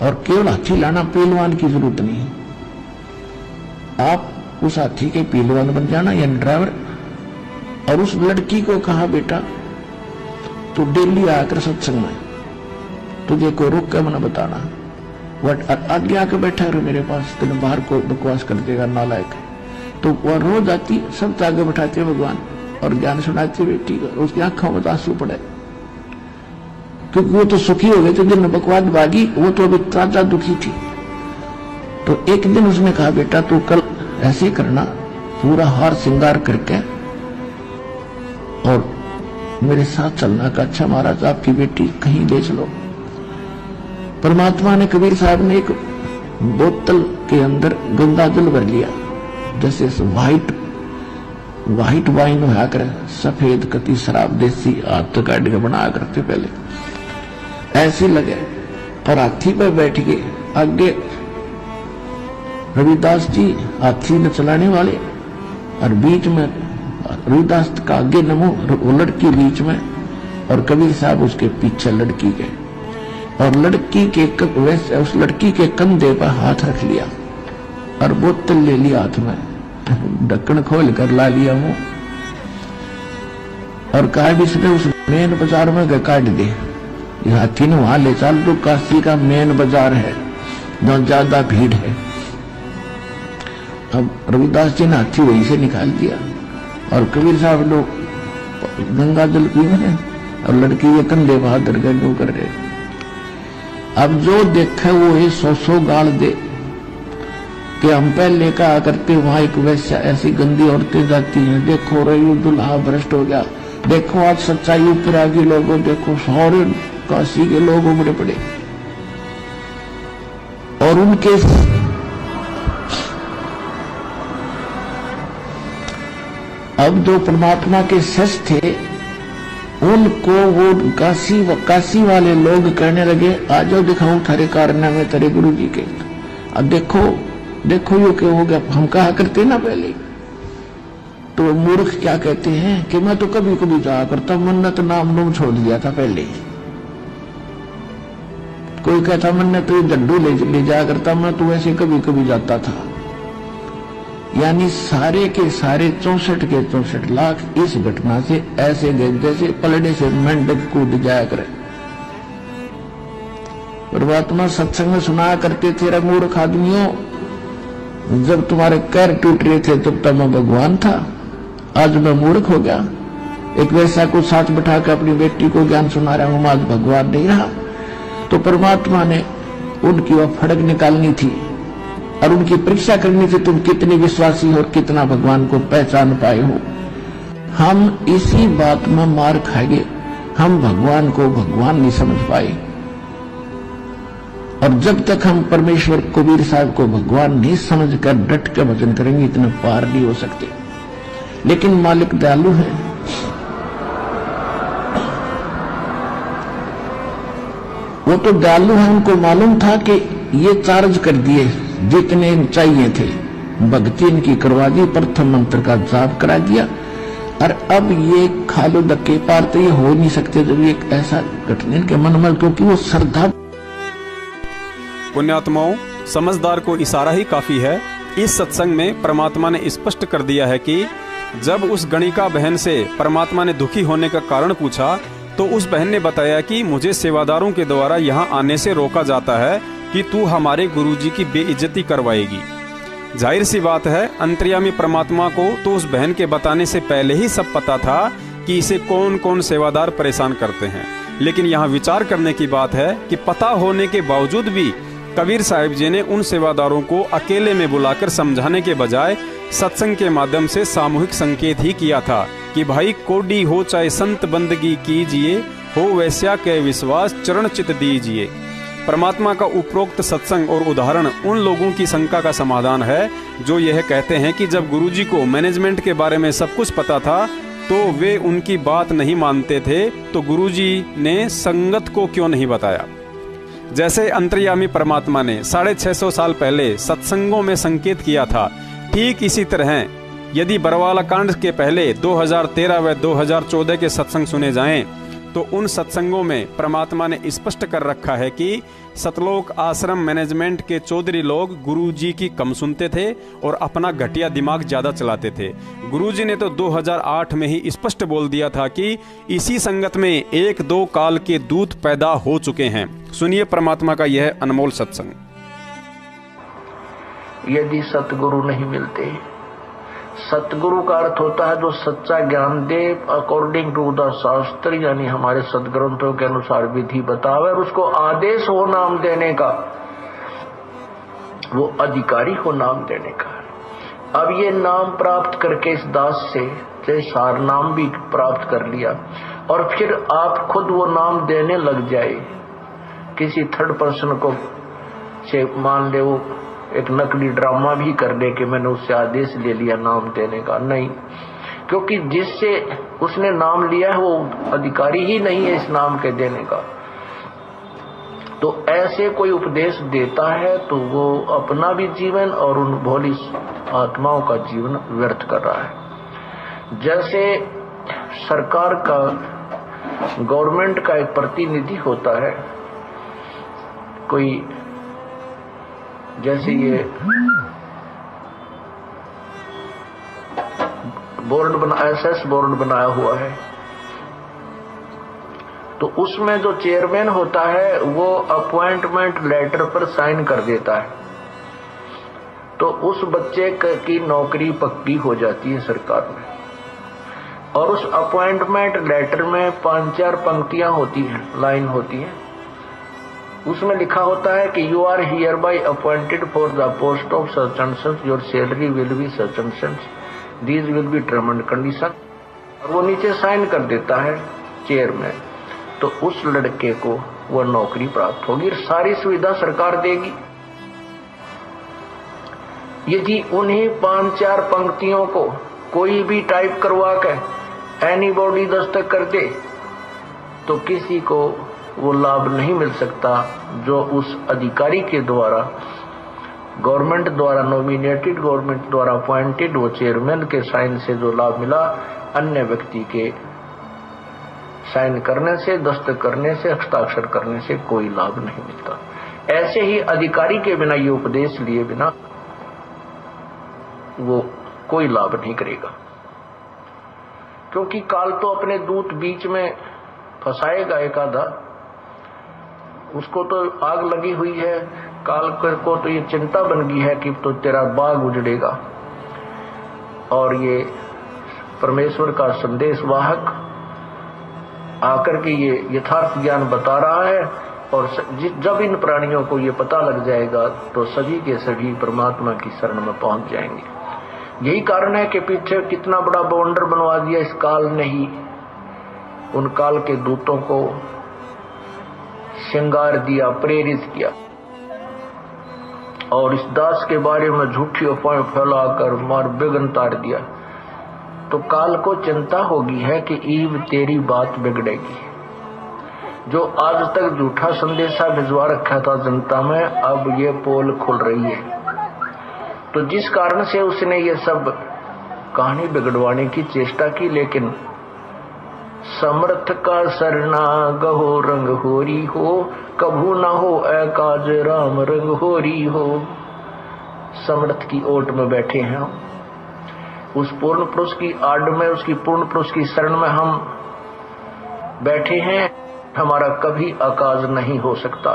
S6: और केवल हाथी लाना, पहलवान की जरूरत नहीं है, आप उस हाथी के पहलवान बन जाना या ड्राइवर। और उस लड़की को कहा, बेटा तू डेली आकर सत्संग में, तुझे को रुक के मना बताना, वट आगे आके बैठा रहे मेरे पास, तेने बाहर को बकवास कर देगा, नालायक है। तो वह रोज आती, सब आगे बैठाते भगवान और ज्ञान सुनाते बेटी को, उसकी आंखों में आंसू पड़े, क्योंकि वो तो सुखी हो गए थे, जिन बकवास भागी वो तो अभी ताजा दुखी थी। तो एक दिन उसने कहा, बेटा तू कल ऐसे करना, पूरा हार श्रृंगार करके और मेरे साथ चलना का, अच्छा महाराज आपकी बेटी कहीं ले चलो। परमात्मा ने, कबीर साहब ने एक बोतल के अंदर गंगा जल भर लिया, जैसे व्हाइट वाइन होया कर, सफेद कति शराब देसी हाथ काट के बना करते पहले, ऐसे लगे, और हाथी पर बैठ गए। आगे रविदास जी हाथी में चलाने वाले, और बीच में रविदास का आगे नमो, वो लड़की बीच में, और कबीर साहब उसके पीछे लड़की के, और लड़की के उस लड़की के कंधे पर हाथ रख लिया और बोतल ले लिया हाथ में, ढक्कन खोल कर ला लिया मुंह, और कहा भी इसने उस मेन बाजार में काट दे, हाथी ने वहां ले चल, तो काशी का मेन बाजार है जहां ज्यादा भीड़ है। अब रविदास जी ने हाथी वहीं से निकाल दिया, और कबीर साहब लोग गंगा जल पी रहे, और लड़की के कंधे पर हाथ धरकर कर रहे। अब जो देखे वो ये 100 गाल दे कि हम पहले कहा करते वहां एक वैसा ऐसी गंदी औरतें जाती हैं, देखो रही दुल्हा भ्रष्ट हो गया, देखो आज सच्चाई ऊपर आ गई, लोगों देखो सारे काशी के लोग उमड़े पड़े, और उनके अब जो परमात्मा के सच थे उनको वो काशी वाले लोग कहने लगे, आ जाओ दिखाऊं थारे कारनामे तेरे गुरु जी के। अब देखो ये क्या हो गया, हम कहा करते ना पहले। तो मूर्ख क्या कहते हैं कि मैं तो कभी कभी जाया करता, मन्नत नाम नूम छोड़ दिया था पहले। कोई कहता मन्नत तो जड्डू ले जाया करता, मैं तो ऐसे कभी कभी जाता था। यानी सारे के सारे 64 के 64 लाख इस घटना से ऐसे गए जैसे पलड़े से मेंढक कूद जाया करे। परमात्मा सत्संग में सुनाया करते थे, रे मूर्ख आदमियों, जब तुम्हारे पैर टूट रहे थे तब मैं भगवान था, आज मैं मूर्ख हो गया। एक वैसा को साथ बैठा कर अपनी बेटी को ज्ञान सुना रहा हूं, आज भगवान नहीं रहा। तो परमात्मा ने उनकी वह फड़क निकालनी थी और उनकी परीक्षा करनी थी, तुम कितने विश्वासी हो और कितना भगवान को पहचान पाए हो। हम इसी बात में मार खाएंगे, हम भगवान को भगवान नहीं समझ पाए। और जब तक हम परमेश्वर कबीर साहब को भगवान नहीं समझकर डट के भजन करेंगे, इतना पार नहीं हो सकते। लेकिन मालिक दयालु है, वो तो दयालु है, उनको मालूम था कि ये चार्ज कर दिए जितने चाहिए थे, भक्ति इनकी करवा दी, प्रथम मंत्र का जाप करा दिया, और अब ये खालो धक्के पार तो ये हो नहीं सकते जब ये ऐसा घटना इनके मन में, क्योंकि वो श्रद्धा।
S7: पुण्यात्माओं, समझदार को इशारा ही काफी है। इस सत्संग में परमात्मा ने स्पष्ट कर दिया है कि जब उस गणिका बहन से परमात्मा ने दुखी होने का कारण पूछा तो उस बहन ने बताया कि मुझे सेवादारों के द्वारा यहाँ आने से रोका जाता है कि तू हमारे गुरुजी की बेइज्जती करवाएगी। जाहिर सी बात है, अंतर्यामी परमात्मा को तो उस बहन के बताने से पहले ही सब पता था कि इसे कौन कौन सेवादार परेशान करते हैं। लेकिन यहाँ विचार करने की बात है कि पता होने के बावजूद भी कबीर साहिब जी ने उन सेवादारों को अकेले में बुलाकर समझाने के बजाय सत्संग के माध्यम से सामूहिक संकेत ही किया था कि भाई कोडी हो चाहे संत बंदगी कीजिए, हो वैश्या के विश्वास चरण चित दीजिए। परमात्मा का उपरोक्त सत्संग और उदाहरण उन लोगों की शंका का समाधान है जो यह कहते हैं कि जब गुरुजी को मैनेजमेंट के बारे में सब कुछ पता था तो वे उनकी बात नहीं मानते थे, तो गुरुजी ने संगत को क्यों नहीं बताया। जैसे अंतर्यामी परमात्मा ने 650 साल पहले सत्संगों में संकेत किया था, ठीक इसी तरह यदि बरवाला कांड के पहले 2013 व 2014 के सत्संग सुने जाएं, तो उन सत्संगों में परमात्मा ने स्पष्ट कर रखा है कि सतलोक आश्रम मैनेजमेंट के चौधरी लोग गुरुजी की कम सुनते थे और अपना घटिया दिमाग ज्यादा चलाते थे। गुरुजी ने तो 2008 में ही स्पष्ट बोल दिया था कि इसी संगत में 1-2 काल के दूत पैदा हो चुके हैं। सुनिए परमात्मा का यह अनमोल सत्संग।
S6: यदि सतगुरु नहीं मिलते, सतगुरु का अर्थ होता है जो सच्चा ज्ञान दे अकॉर्डिंग टू द शास्त्र, यानी हमारे सदग्रंथों के अनुसार विधि बतावे और उसको आदेश हो नाम देने का, वो अधिकारी हो नाम देने का। अब ये नाम प्राप्त करके इस दास से सार नाम भी प्राप्त कर लिया और फिर आप खुद वो नाम देने लग जाए किसी थर्ड पर्सन को, से मान ले वो एक नकली ड्रामा भी कर दे कि मैंने उससे आदेश ले लिया नाम देने का, नहीं, क्योंकि जिससे उसने नाम लिया है वो अधिकारी ही नहीं है इस नाम के देने का। तो ऐसे कोई उपदेश देता है तो वो अपना भी जीवन और उन भोली आत्माओं का जीवन व्यर्थ कर रहा है। जैसे सरकार का, गवर्नमेंट का एक प्रतिनिधि होता है, कोई जैसे ये बोर्ड बना, एसएस बोर्ड बनाया हुआ है, तो उसमें जो चेयरमैन होता है वो अपॉइंटमेंट लेटर पर साइन कर देता है, तो उस बच्चे की नौकरी पक्की हो जाती है सरकार में। और उस अपॉइंटमेंट लेटर में 5-4 पंक्तियां होती हैं, लाइन होती है, उसमें लिखा होता है कि you are hereby appointed for the post of such and such, your salary will be such and such, these will be term and condition, और वो नीचे साइन कर देता है चेयरमैन, तो उस लड़के को वो नौकरी प्राप्त होगी, सारी सुविधा सरकार देगी। यदि उन्हीं 5-4 पंक्तियों को कोई भी टाइप करवा के एनीबॉडी दस्तक कर दे तो किसी को वो लाभ नहीं मिल सकता जो उस अधिकारी के द्वारा, गवर्नमेंट द्वारा नॉमिनेटेड, गवर्नमेंट द्वारा अपॉइंटेड वो चेयरमैन के साइन से जो लाभ मिला, अन्य व्यक्ति के साइन करने से, दस्तक करने से, हस्ताक्षर करने से कोई लाभ नहीं मिलता। ऐसे ही अधिकारी के बिना, ये उपदेश लिए बिना वो कोई लाभ नहीं करेगा, क्योंकि काल तो अपने दूत बीच में फंसाएगा एक आधा। उसको तो आग लगी हुई है, काल को तो ये चिंता बन गई है कि तो तेरा बाग उजड़ेगा। और ये परमेश्वर का संदेश वाहक आकर के ये यथार्थ ज्ञान बता रहा है, और जब इन प्राणियों को ये पता लग जाएगा तो सभी के सभी परमात्मा की शरण में पहुंच जाएंगे। यही कारण है कि पीछे कितना बड़ा बवंडर बनवा दिया इस काल ने ही। उन काल के दूतों को श्रृंगार दिया, प्रेरित किया, और इस दास के बारे में झूठी अफवाहें फैलाकर मार बिगन तार दिया। तो काल को चिंता होगी है कि ईव तेरी बात बिगड़ेगी। जो आज तक झूठा संदेशा भिजवा रखा था जनता में, अब ये पोल खुल रही है। तो जिस कारण से उसने ये सब कहानी बिगड़वाने की चेष्टा की, लेकिन समर्थ का सरना गहो रंग होरी हो, कभू ना हो काज राम रंग होरी हो। समर्थ की ओट में बैठे हैं हम, उस पूर्ण पुरुष की आड़ में, उसकी पूर्ण पुरुष की शरण में हम बैठे हैं। हमारा कभी अकाज नहीं हो सकता।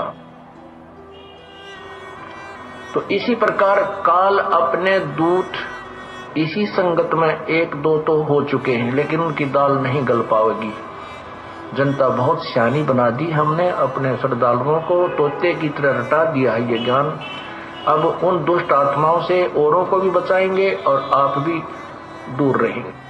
S6: तो इसी प्रकार काल अपने दूत इसी संगत में एक दो तो हो चुके हैं, लेकिन उनकी दाल नहीं गल पाएगी। जनता बहुत सियानी बना दी हमने, अपने श्रद्धालुओं को तोते की तरह रटा दिया है ये ज्ञान। अब उन दुष्ट आत्माओं से औरों को भी बचाएंगे और आप भी दूर रहेंगे।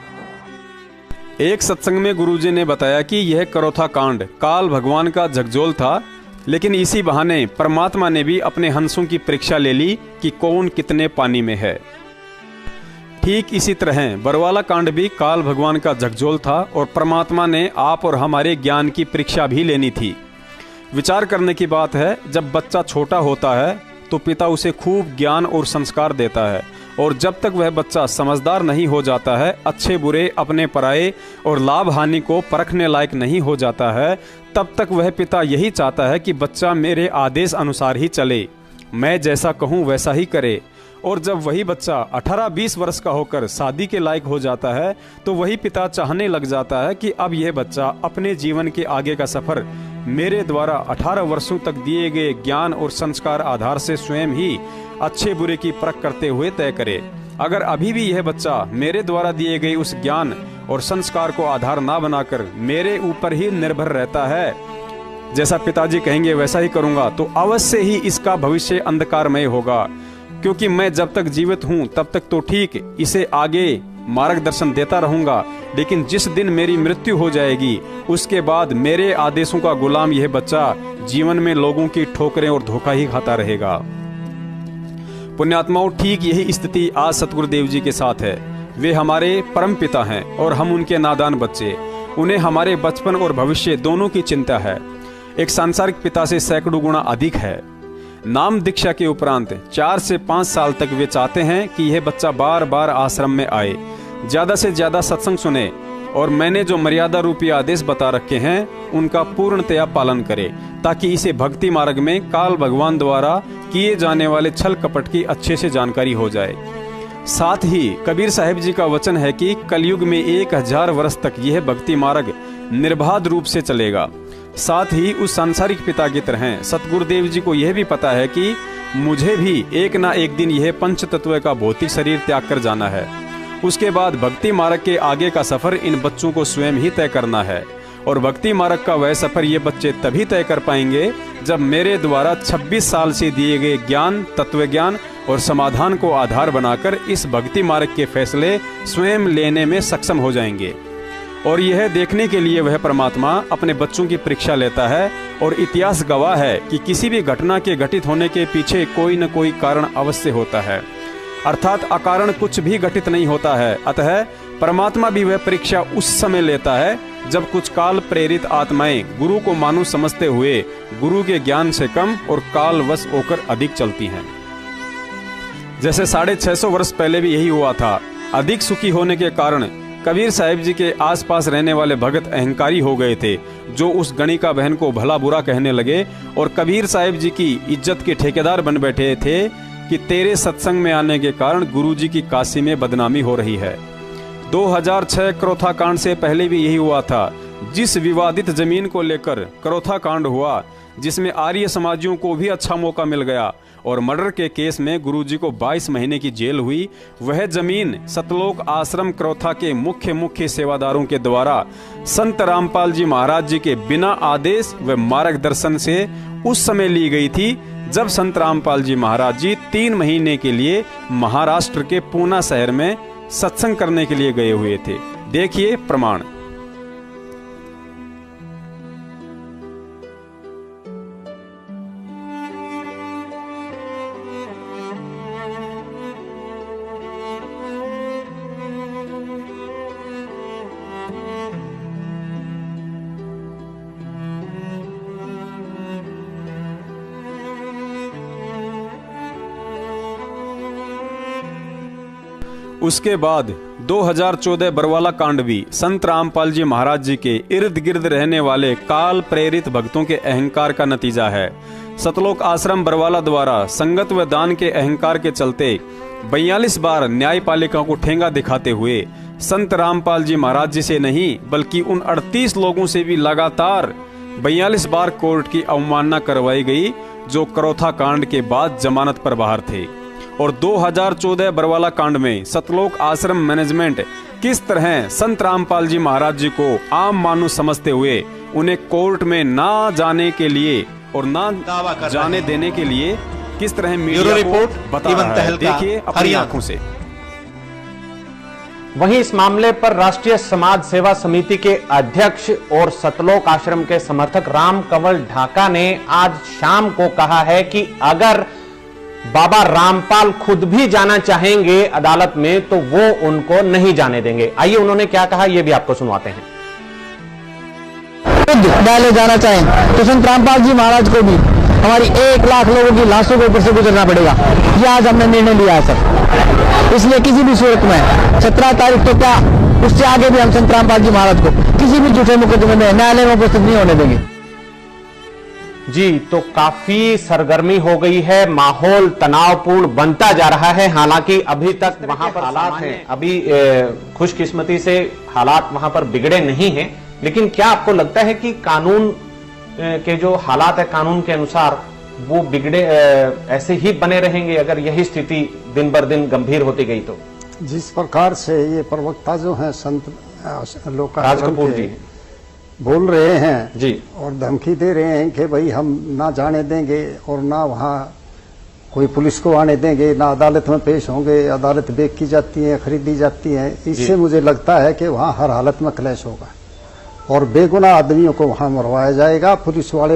S7: एक सत्संग में गुरुजी ने बताया कि यह करोथा कांड काल भगवान का झकझोल था, लेकिन इसी बहाने परमात्मा ने भी अपने हंसों की परीक्षा ले ली कि कौन कितने पानी में है। ठीक इसी तरह बरवाला कांड भी काल भगवान का झकझोल था और परमात्मा ने आप और हमारे ज्ञान की परीक्षा भी लेनी थी। विचार करने की बात है, जब बच्चा छोटा होता है तो पिता उसे खूब ज्ञान और संस्कार देता है, और जब तक वह बच्चा समझदार नहीं हो जाता है, अच्छे बुरे अपने पराये और लाभ हानि को परखने लायक नहीं हो जाता है, तब तक वह पिता यही चाहता है कि बच्चा मेरे आदेश अनुसार ही चले, मैं जैसा कहूँ वैसा ही करे। और जब वही बच्चा 18-20 वर्ष का होकर शादी के लायक हो जाता है, तो वही पिता चाहने लग जाता है कि अब यह बच्चा अपने जीवन के आगे का सफर मेरे द्वारा 18 वर्षों तक दिए गए ज्ञान और संस्कार आधार से स्वयं ही अच्छे बुरे की परख करते हुए तय करे। अगर अभी भी यह बच्चा मेरे द्वारा दिए गए उस ज्ञान और संस्कार को आधार ना बनाकर मेरे ऊपर ही निर्भर रहता है, जैसा पिताजी कहेंगे वैसा ही करूंगा, तो अवश्य ही इसका भविष्य अंधकारमय होगा। क्योंकि मैं जब तक जीवित हूँ तब तक तो ठीक इसे आगे मार्गदर्शन देता रहूंगा, लेकिन जिस दिन मेरी मृत्यु हो जाएगी उसके बाद मेरे आदेशों का गुलाम यह बच्चा जीवन में लोगों की ठोकरें और धोखा ही खाता रहेगा। पुण्यात्माओं, ठीक यही स्थिति आज सतगुरुदेव जी के साथ है। वे हमारे परम पिता हैं और हम उनके नादान बच्चे। उन्हें हमारे बचपन और भविष्य दोनों की चिंता है। एक सांसारिक पिता से सैकड़ों गुना अधिक है। नाम दीक्षा के उपरांत 4 से 5 साल तक वे चाहते हैं कि यह बच्चा बार बार आश्रम में आए, ज्यादा से ज्यादा सत्संग सुने, और मैंने जो मर्यादा रूपी आदेश बता रखे हैं उनका पूर्णतया पालन करे, ताकि इसे भक्ति मार्ग में काल भगवान द्वारा किए जाने वाले छल कपट की अच्छे से जानकारी हो जाए। साथ ही कबीर साहिब जी का वचन है कि कलयुग में 1000 वर्ष तक यह भक्ति मार्ग निर्बाध रूप से चलेगा। साथ ही उस सांसारिक पिता की तरह सतगुरुदेव जी को यह भी पता है कि मुझे भी एक ना एक दिन यह पंच तत्व का भौतिक शरीर त्याग कर जाना है। उसके बाद भक्ति मार्ग के आगे का सफर इन बच्चों को स्वयं ही तय करना है, और भक्ति मार्ग का वह सफर ये बच्चे तभी तय कर पाएंगे जब मेरे द्वारा 26 साल से दिए गए ज्ञान, तत्व ज्ञान और समाधान को आधार बनाकर इस भक्ति मार्ग के फैसले स्वयं लेने में सक्षम हो जाएंगे। और यह देखने के लिए वह परमात्मा अपने बच्चों की परीक्षा लेता है, और इतिहास गवाह है कि किसी भी घटना के घटित होने के पीछे कोई न कोई कारण अवश्य होता है, अर्थात अकारण कुछ भी घटित नहीं होता है। अतः परमात्मा भी वह परीक्षा उस समय लेता है जब कुछ काल प्रेरित आत्माएं गुरु को मानो समझते हुए गुरु के ज्ञान से कम और कालवश होकर अधिक चलती हैं। जैसे 650 वर्ष पहले भी यही हुआ था। अधिक सुखी होने के कारण कबीर साहिब जी के आसपास रहने वाले भगत अहंकारी हो गए थे, जो उस गणिका बहन को भला बुरा कहने लगे और कबीर साहिब जी की इज्जत के ठेकेदार बन बैठे थे कि तेरे सत्संग में आने के कारण गुरुजी की काशी में बदनामी हो रही है। 2006 करोथा कांड से पहले भी यही हुआ था। जिस विवादित जमीन को लेकर करोथा कांड हुआ, जिसमें आर्य समाजियों को भी अच्छा मौका मिल गया और मर्डर के केस में गुरुजी को 22 महीने की जेल हुई, वह जमीन सतलोक आश्रम करोथा के मुख्य सेवादारों के द्वारा संत रामपाल जी महाराज जी के बिना आदेश व मार्गदर्शन से उस समय ली गई थी जब संत रामपाल जी महाराज जी 3 महीने के लिए महाराष्ट्र के पूना शहर में सत्संग करने के लिए गए हुए थे। देखिए प्रमाण। उसके बाद 2014 बरवाला कांड भी संत रामपाल जी महाराज जी के इर्द गिर्द रहने वाले काल प्रेरित भक्तों के अहंकार का नतीजा है। सतलोक आश्रम बरवाला द्वारा संगत व दान के अहंकार के चलते 42 बार न्यायपालिका को ठेंगा दिखाते हुए संत रामपाल जी महाराज जी से नहीं बल्कि उन 38 लोगों से भी लगातार 42 बार कोर्ट की अवमानना करवाई गई, जो करोथा कांड के बाद जमानत पर बाहर थे। और 2014 बरवाला कांड में सतलोक आश्रम मैनेजमेंट किस तरह संत रामपाल जी महाराज जी को आम मानुष समझते हुए उन्हें कोर्ट में ना जाने के लिए और ना जाने देने के लिए किस तरह मीडिया को बता रहा है, देखिए अपनी आंखों से।
S8: वहीं इस मामले पर राष्ट्रीय समाज सेवा समिति के अध्यक्ष और सतलोक आश्रम के समर्थक राम कंवल ढाका ने आज शाम को कहा है कि अगर बाबा रामपाल खुद भी जाना चाहेंगे अदालत में तो वो उनको नहीं जाने देंगे। आइए उन्होंने क्या कहा ये भी आपको सुनवाते हैं।
S9: न्यायालय जाना चाहें तो संत रामपाल जी महाराज को भी हमारी 1 लाख लोगों की लाशों के ऊपर से गुजरना पड़ेगा। ये आज हमने निर्णय लिया है सर। इसलिए किसी भी सूरत में 17 तारीख तो क्या उससे आगे भी हम संत रामपाल जी महाराज को किसी भी झूठे मुकदमे में न्यायालय में उपस्थित नहीं होने देंगे।
S8: जी, तो काफी सरगर्मी हो गई है, माहौल तनावपूर्ण बनता जा रहा है। हालांकि अभी तक वहां पर हालात हैं, अभी खुशकिस्मती से हालात वहां पर बिगड़े नहीं हैं, लेकिन क्या आपको लगता है कि कानून के जो हालात है कानून के अनुसार वो बिगड़े ऐसे ही बने रहेंगे अगर यही स्थिति दिन बर दिन गंभीर होती गई तो?
S10: जिस प्रकार से ये प्रवक्ता जो हैं संत
S8: राज कपूर जी
S10: बोल रहे हैं
S8: जी
S10: और धमकी दे रहे हैं कि भाई हम ना जाने देंगे और ना वहाँ कोई पुलिस को आने देंगे, ना अदालत में पेश होंगे, अदालत बेच की जाती है, खरीदी जाती है, इससे मुझे लगता है कि वहाँ हर हालत में क्लैश होगा और बेगुनाह आदमियों को वहाँ मरवाया जाएगा। पुलिस वाले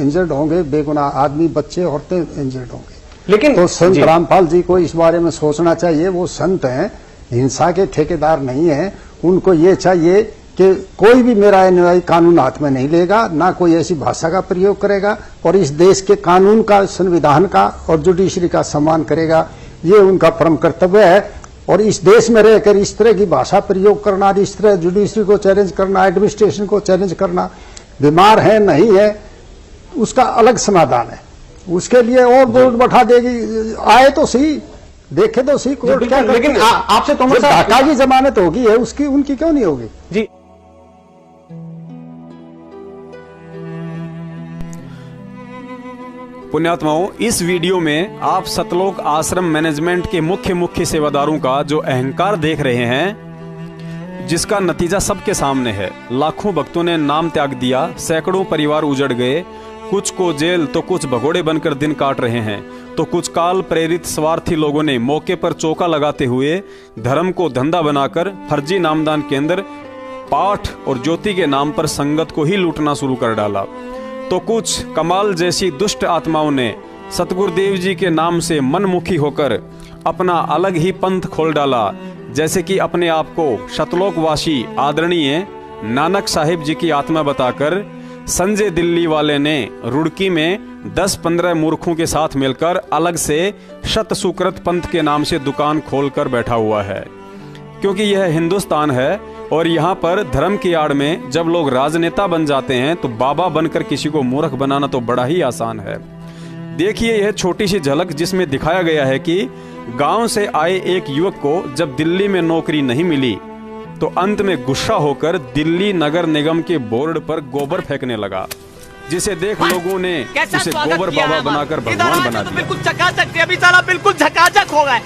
S10: इंजर्ड होंगे, बेगुनाह आदमी, बच्चे, औरतें इंजर्ड होंगे। लेकिन तो संत रामपाल जी को इस बारे में सोचना चाहिए। वो संत हैं, हिंसा के ठेकेदार नहीं है। उनको ये चाहिए कि कोई भी मेरा अनुयायी कानून हाथ में नहीं लेगा, ना कोई ऐसी भाषा का प्रयोग करेगा और इस देश के कानून का, संविधान का और जुडिशरी का सम्मान करेगा। ये उनका परम कर्तव्य है। और इस देश में रहकर इस तरह की भाषा प्रयोग करना, इस तरह जुडिशरी को चैलेंज करना, एडमिनिस्ट्रेशन को चैलेंज करना, बीमार है नहीं है उसका अलग समाधान है। उसके लिए और बोर्ड बैठा देगी, आए तो सही, देखे तो सही कोर्ट क्या।
S8: लेकिन आपसे तो
S10: ढाका की जमानत होगी है उसकी, उनकी क्यों नहीं होगी?
S8: जी
S7: पुण्यात्माओं, इस वीडियो में आप सतलोक आश्रम मैनेजमेंट के मुख्य सेवादारों का जो अहंकार देख रहे हैं, जिसका नतीजा सबके सामने है। लाखों भक्तों ने नाम त्याग दिया, सैकड़ों परिवार उजड़ गए, कुछ को जेल तो कुछ भगोड़े बनकर दिन काट रहे हैं, तो कुछ काल प्रेरित स्वार्थी लोगों ने मौके पर चौका लगाते हुए धर्म को धंधा बनाकर फर्जी नामदान केंद्र, पाठ और ज्योति के नाम पर संगत को ही लूटना शुरू कर डाला। तो कुछ कमाल जैसी दुष्ट आत्माओं ने सतगुरुदेव जी के नाम से मनमुखी होकर अपना अलग ही पंथ खोल डाला, जैसे कि अपने आप को सतलोकवासी आदरणीय नानक साहिब जी की आत्मा बताकर संजय दिल्ली वाले ने रुड़की में 10-15 मूर्खों के साथ मिलकर अलग से शत सुकृत पंथ के नाम से दुकान खोलकर बैठा हुआ है। क्योंकि यह हिंदुस्तान है और यहाँ पर धर्म की आड़ में जब लोग राजनेता बन जाते हैं तो बाबा बनकर किसी को मूर्ख बनाना तो बड़ा ही आसान है। देखिए यह छोटी सी झलक जिसमें दिखाया गया है कि गांव से आए एक युवक को जब दिल्ली में नौकरी नहीं मिली तो अंत में गुस्सा होकर दिल्ली नगर निगम के बोर्ड पर गोबर फेंकने लगा, जिसे देख लोगों ने उसे गोबर बाबा बनाकर भगवान बना दिया।
S11: बिल्कुल चकाचक, अभी साला बिल्कुल झकाझक हो गए।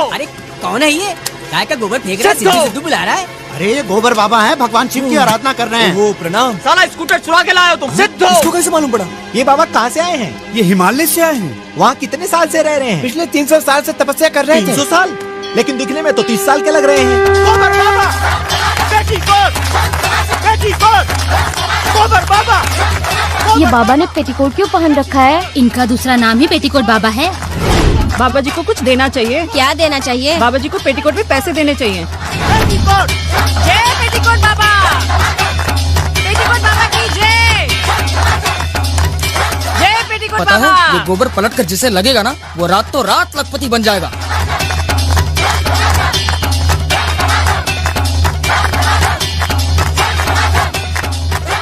S12: अरे कौन है ये? काय का गोबर फेंक रहा है? सिद्धू बुला रहा है।
S13: अरे ये गोबर बाबा है, भगवान शिव की आराधना कर रहे हैं।
S12: वो प्रणाम।
S11: साला स्कूटर चुरा के लाए हो तुम। सिद्धू
S12: इसको कैसे मालूम पड़ा?
S13: ये बाबा कहाँ से आए हैं?
S12: ये हिमालय से आए हैं।
S13: वहाँ कितने साल से रह रहे हैं?
S12: पिछले 300 साल से तपस्या कर रहे थे।
S13: 300 साल? लेकिन दिखने में तो 30 साल के लग रहे हैं।
S11: गोबर बाबा, गोबर बाबा।
S14: ये बाबा ने पेटीकोट क्यों पहन रखा है? इनका दूसरा नाम ही पेटीकोट बाबा है।
S15: बाबा जी को कुछ देना चाहिए।
S14: क्या देना चाहिए?
S15: बाबा जी को पेटीकोट में पैसे देने चाहिए।
S11: पेटीकोट, जय पेटीकोट बाबा, पेटीकोट बाबा की जय, जय पेटीकोट
S12: पता
S11: बाबा।
S12: है ये गोबर पलट कर जिसे लगेगा ना, वो रात लखपति बन जाएगा।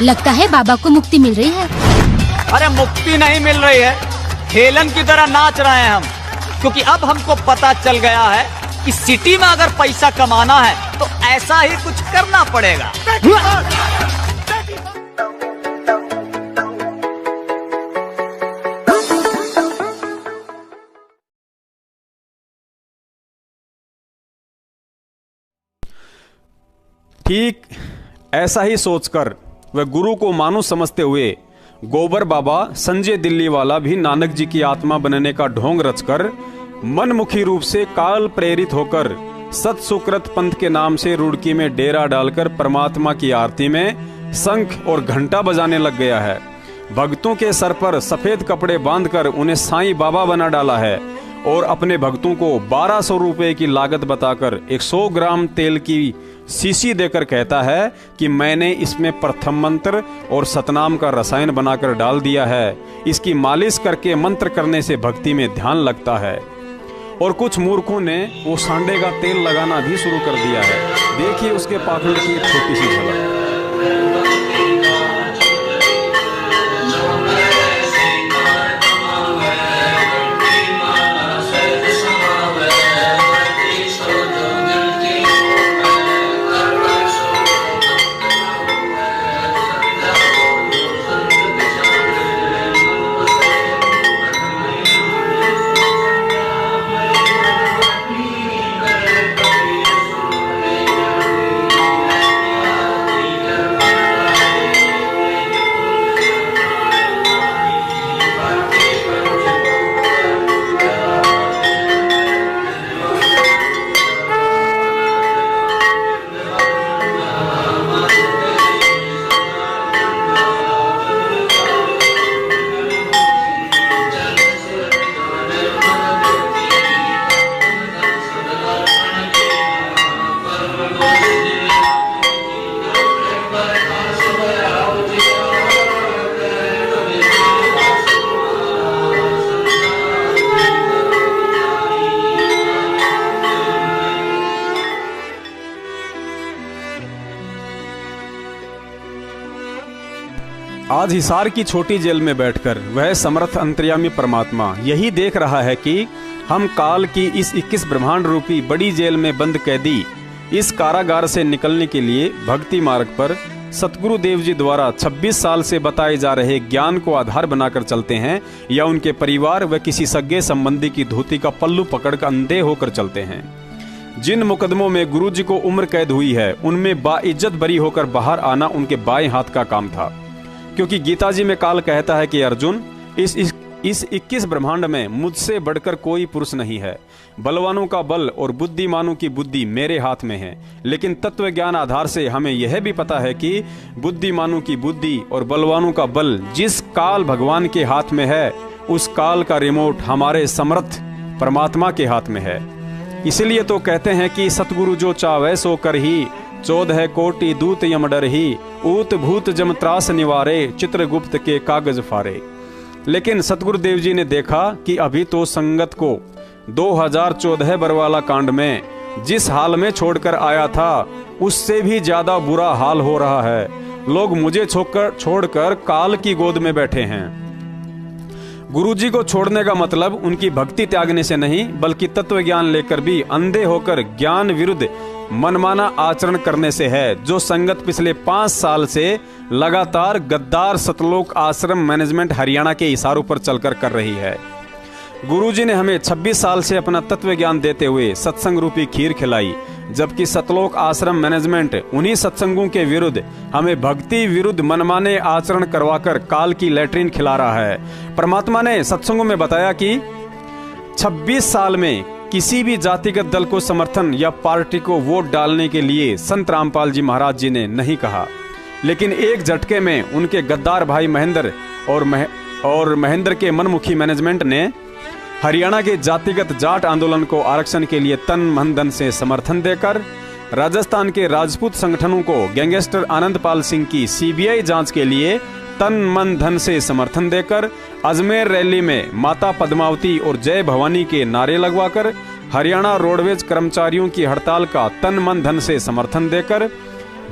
S14: लगता है बाबा को मुक्ति मिल रही है।
S11: अरे मुक्ति नहीं मिल रही है, हेलन की तरह नाच रहे हैं हम, क्योंकि अब हमको पता चल गया है कि सिटी में अगर पैसा कमाना है तो ऐसा ही कुछ करना पड़ेगा।
S7: ठीक ऐसा ही सोचकर वह गुरु को मानुष समझते हुए गोबर बाबा संजय दिल्ली वाला भी नानक जी की आत्मा बनने का ढोंग रचकर मनमुखी रूप से काल प्रेरित होकर सत सुकृत पंथ के नाम से रुड़की में डेरा डालकर परमात्मा की आरती में शंख और घंटा बजाने लग गया है। भक्तों के सर पर सफेद कपड़े बांधकर उन्हें साईं बाबा बना डाला है और अपने भक्तों को 1200 रुपए की लागत बताकर 100 ग्राम तेल की शीशी देकर कहता है कि मैंने इसमें प्रथम मंत्र और सतनाम का रसायन बनाकर डाल दिया है। इसकी मालिश करके मंत्र करने से भक्ति में ध्यान लगता है। और कुछ मूर्खों ने वो सांडे का तेल लगाना भी शुरू कर दिया है। देखिए उसके पाखंड की एक छोटी सी झलक। आज हिसार की छोटी जेल में बैठकर वह समर्थ अंतर्यामी परमात्मा यही देख रहा है कि हम काल की इस 21 ब्रह्मांड रूपी बड़ी जेल में बंद कैदी इस कारागार से निकलने के लिए भक्ति मार्ग पर सतगुरु देव जी द्वारा 26 साल से बताए जा रहे ज्ञान को आधार बनाकर चलते हैं, या उनके परिवार व किसी सगे संबंधी की धोती का पल्लू पकड़कर अंधे होकर चलते हैं। जिन मुकदमों में गुरु जी को उम्र कैद हुई है उनमें बाइज्जत बरी होकर बाहर आना उनके बाएं हाथ का काम था, क्योंकि गीता जी में काल कहता है कि अर्जुन इस 21 ब्रह्मांड में मुझसे बढ़कर कोई पुरुष नहीं है। बलवानों का बल और बुद्धिमानों की बुद्धि मेरे हाथ में है, लेकिन तत्व ज्ञान आधार से हमें यह भी पता है कि बुद्धिमानों की बुद्धि और बलवानों का बल जिस काल भगवान के हाथ में है उस काल का रिमोट हमारे समर्थ परमात्मा के हाथ में है। इसलिए तो कहते हैं कि सतगुरु जो चावे सो कर ही, 14 कोटि दूत यम डर ही, ऊत भूत जम त्रास निवारे, चित्रगुप्त के कागज फारे। लेकिन सतगुरु देव जी ने देखा कि अभी तो संगत को 2014 बरवाला कांड में जिस हाल में छोड़कर आया था उससे भी ज्यादा बुरा हाल हो रहा है। लोग मुझे छोड़कर काल की गोद में बैठे हैं। गुरुजी को छोड़ने का मतलब उनकी भक्ति त्यागने से नहीं, बल्कि तत्व ज्ञान लेकर भी अंधे होकर ज्ञान विरुद्ध मनमाना आचरण करने से है, जो संगत पिछले 5 साल से लगातार गद्दार सतलोक आश्रम मैनेजमेंट हरियाणा के इशारों पर चलकर कर रही है। गुरुजी ने हमें 26 साल से अपना तत्व ज्ञान देते हुए सत्संग रूपी खीर खिलाई, जबकि सतलोक आश्रम मैनेजमेंट उन्हीं सत्संगों के विरुद्ध हमें भक्ति विरुद्ध मनमाने आचरण करवाकर काल की लैट्रिन खिला रहा है। परमात्मा ने सत्संगों में बताया कि 26 साल में किसी भी जातिगत दल को समर्थन या पार्टी को वोट डालने के लिए संत रामपाल जी महाराज जी ने नहीं कहा, लेकिन एक झटके में उनके गद्दार भाई महेंद्र और महेंद्र के मनमुखी मैनेजमेंट ने हरियाणा के जातिगत जाट आंदोलन को आरक्षण के लिए तन मन धन से समर्थन देकर, राजस्थान के राजपूत संगठनों को गैंगस्टर आनंदपाल सिंह की सीबीआई जांच के लिए तन मन धन से समर्थन देकर, अजमेर रैली में माता पद्मावती और जय भवानी के नारे लगवाकर, हरियाणा रोडवेज कर्मचारियों की हड़ताल का तन मन धन से समर्थन देकर,